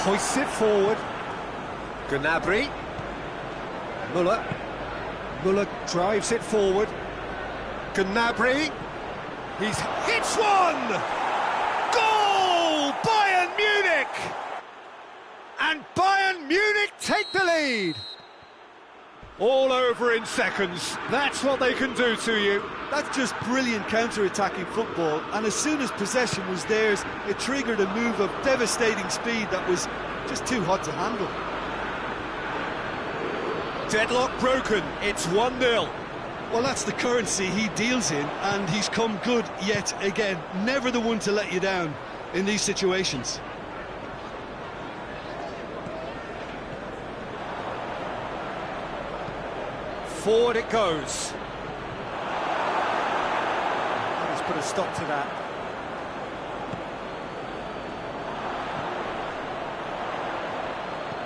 Hoists it forward. Gnabry. Muller. Muller drives it forward. Gnabry. He's hits one! Goal! Bayern Munich! And Bayern Munich take the lead! All over in seconds. That's what they can do to you. That's just brilliant counter-attacking football, and as soon as possession was theirs, it triggered a move of devastating speed that was just too hot to handle. Deadlock broken, it's 1-0. Well, that's the currency he deals in, and he's come good yet again. Never the one to let you down in these situations. Forward it goes. Let's put a stop to that.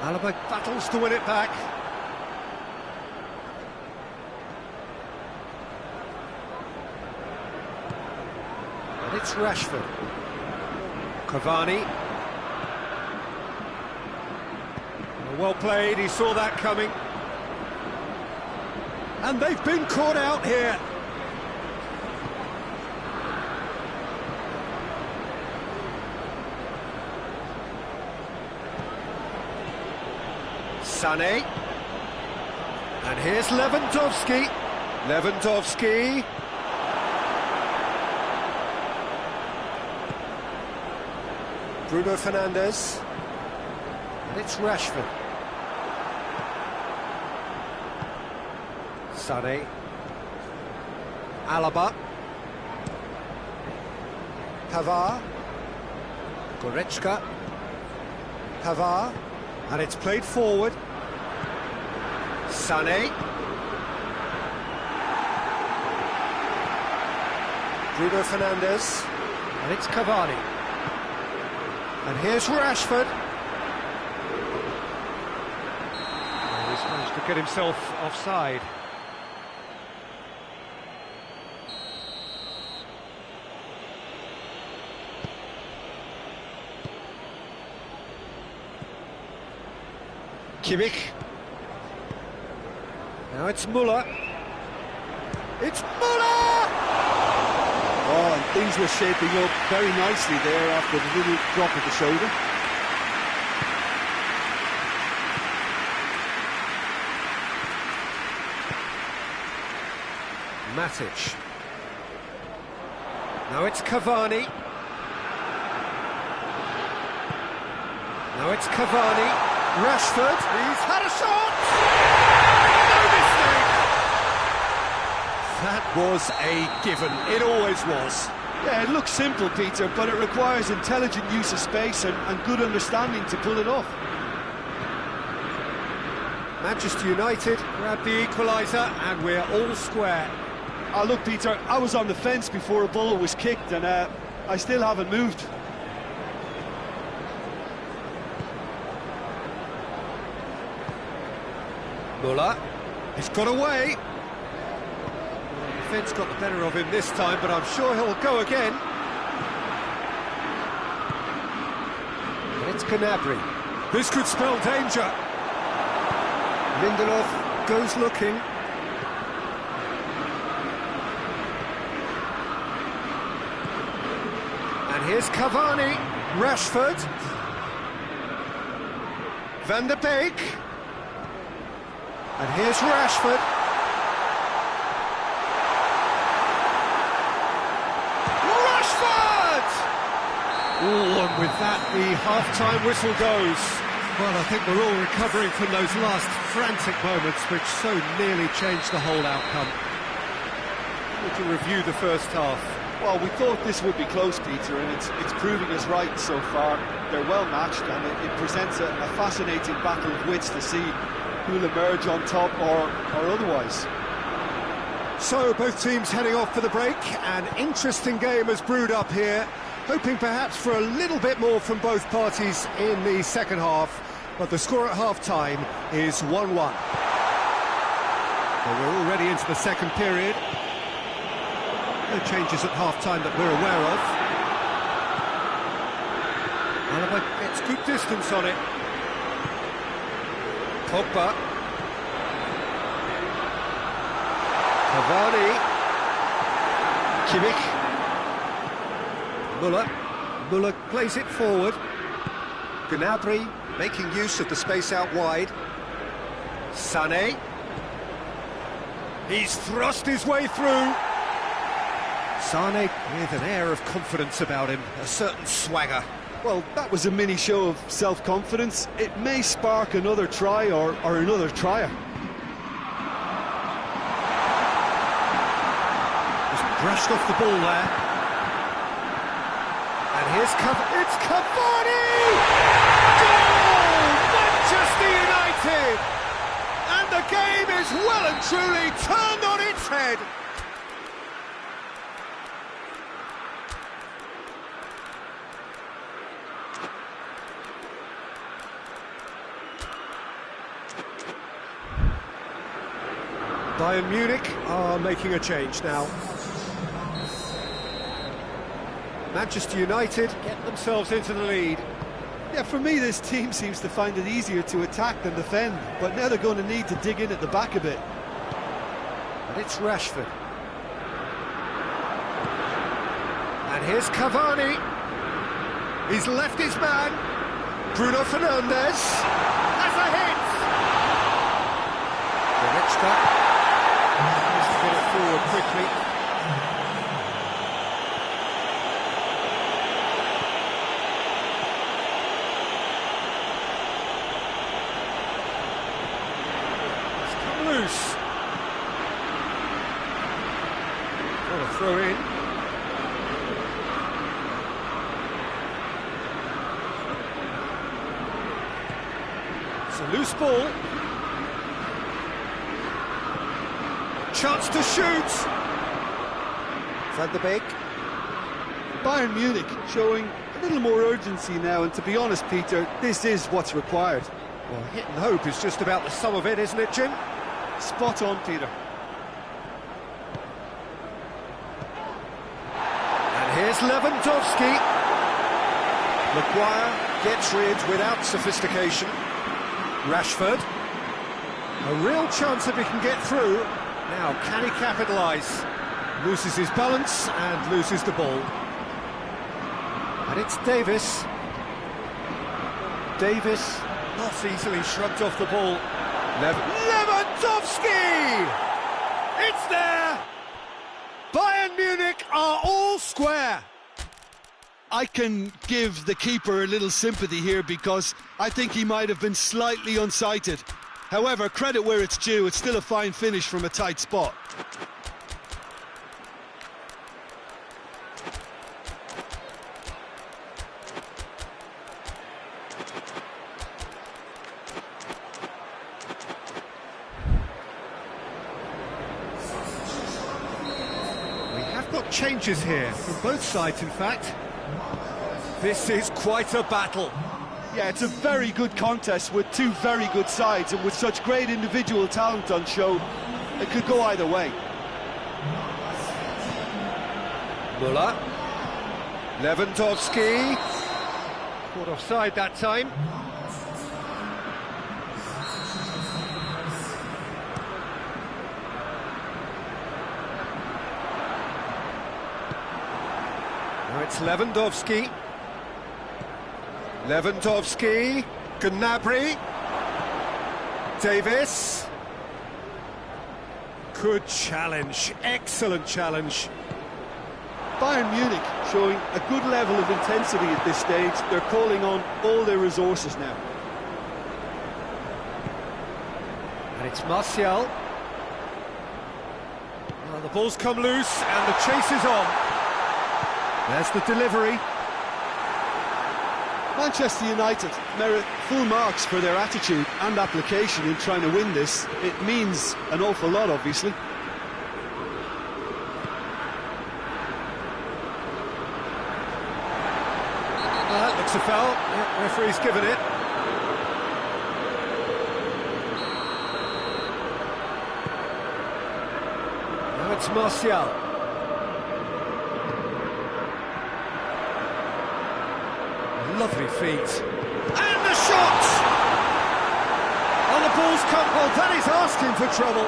Alaba battles to win it back. And it's Rashford. Cavani. Well played, he saw that coming. And they've been caught out here. Sané. And here's Lewandowski. Lewandowski. Bruno Fernandes. And it's Rashford. Sané. Alaba. Pavard. Goretzka. Pavard. And it's played forward. Sané. Bruno Fernandes. And it's Cavani. And here's Rashford. And he's managed to get himself offside. Kimmich. Now it's Muller. It's Muller! Oh, and things were shaping up very nicely there after the little drop of the shoulder. Matic. Now it's Cavani. Now it's Cavani. Rashford, he's had a shot! No mistake! That was a given, it always was. Yeah, it looks simple, Peter, but it requires intelligent use of space and good understanding to pull it off. Manchester United grab the equaliser and we're all square. Oh, look, Peter, I was on the fence before a ball was kicked and I still haven't moved. Muller, he's got away. The defence got the better of him this time, but I'm sure he'll go again. And it's Gnabry. This could spell danger. Lindelof goes looking. And here's Cavani, Rashford. Van der Beek. And here's Rashford. Rashford! Oh, and with that, the half-time whistle goes. Well, I think we're all recovering from those last frantic moments which so nearly changed the whole outcome. We can review the first half. Well, we thought this would be close, Peter, and it's proving us right so far. They're well matched, and it presents a fascinating battle of wits to see who'll emerge on top or otherwise. So, both teams heading off for the break. An interesting game has brewed up here, hoping perhaps for a little bit more from both parties in the second half, but the score at half-time is 1-1. So we're already into the second period. No changes at half-time that we're aware of. Alaba gets good distance on it. Pogba. Cavani. Kimmich. Muller plays it forward. Gnabry making use of the space out wide. Sané. He's thrust his way through. Sané with an air of confidence about him, a certain swagger. Well, that was a mini show of self-confidence. It may spark another try or another trier. Just brushed off the ball there. And here's it's Cavani! Goal! Manchester United! And the game is well and truly turned on its head. Bayern Munich are making a change now. Manchester United get themselves into the lead. Yeah, for me, this team seems to find it easier to attack than defend, but now they're going to need to dig in at the back a bit. And it's Rashford. And here's Cavani. He's left his man. Bruno Fernandes has a hit. Goretzka. Just to get it forward quickly. It's come loose. What a throw in. It's a loose ball. Chance to shoot. Van de Beek. Bayern Munich showing a little more urgency now, and to be honest, Peter, this is what's required. Well, hit and hope is just about the sum of it, isn't it, Jim? Spot on, Peter. And here's Lewandowski. Maguire gets rid without sophistication. Rashford. A real chance if he can get through. Now, can he capitalise? Loses his balance and loses the ball. And it's Davis. Davis not easily shrugged off the ball. Lewandowski! It's there! Bayern Munich are all square. I can give the keeper a little sympathy here because I think he might have been slightly unsighted. However, credit where it's due, it's still a fine finish from a tight spot. We have got changes here, from both sides in fact. This is quite a battle. Yeah, it's a very good contest with two very good sides, and with such great individual talent on show, it could go either way. Muller. Lewandowski. Caught offside that time. Now it's Lewandowski. Lewandowski, Gnabry, Davis, Good challenge, excellent challenge. Bayern Munich showing a good level of intensity at this stage. They're calling on all their resources now. And it's Martial. Well, the ball's come loose and the chase is on. There's the delivery. Manchester United merit full marks for their attitude and application in trying to win this. It means an awful lot, obviously. That looks a foul. Yeah, referee's given it. Now it's Martial. Lovely feet. And the shot! Oh, the ball's come. Well, that is asking for trouble.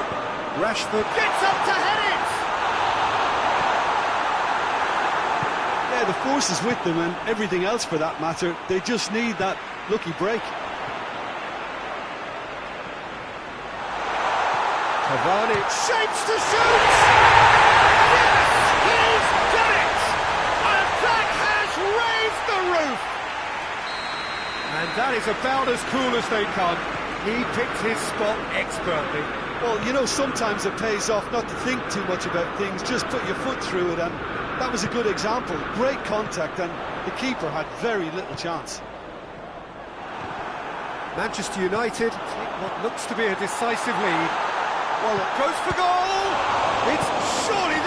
Rashford gets up to head it! Yeah, the force is with them, and everything else for that matter. They just need that lucky break. Cavani shapes to shoot! Yes, he's done it! And that has raised the roof! And that is about as cool as they come. He picked his spot expertly. Well, you know, sometimes it pays off not to think too much about things, just put your foot through it, and that was a good example. Great contact, and the keeper had very little chance. Manchester United take what looks to be a decisive lead. Well, it goes for goal! It's surely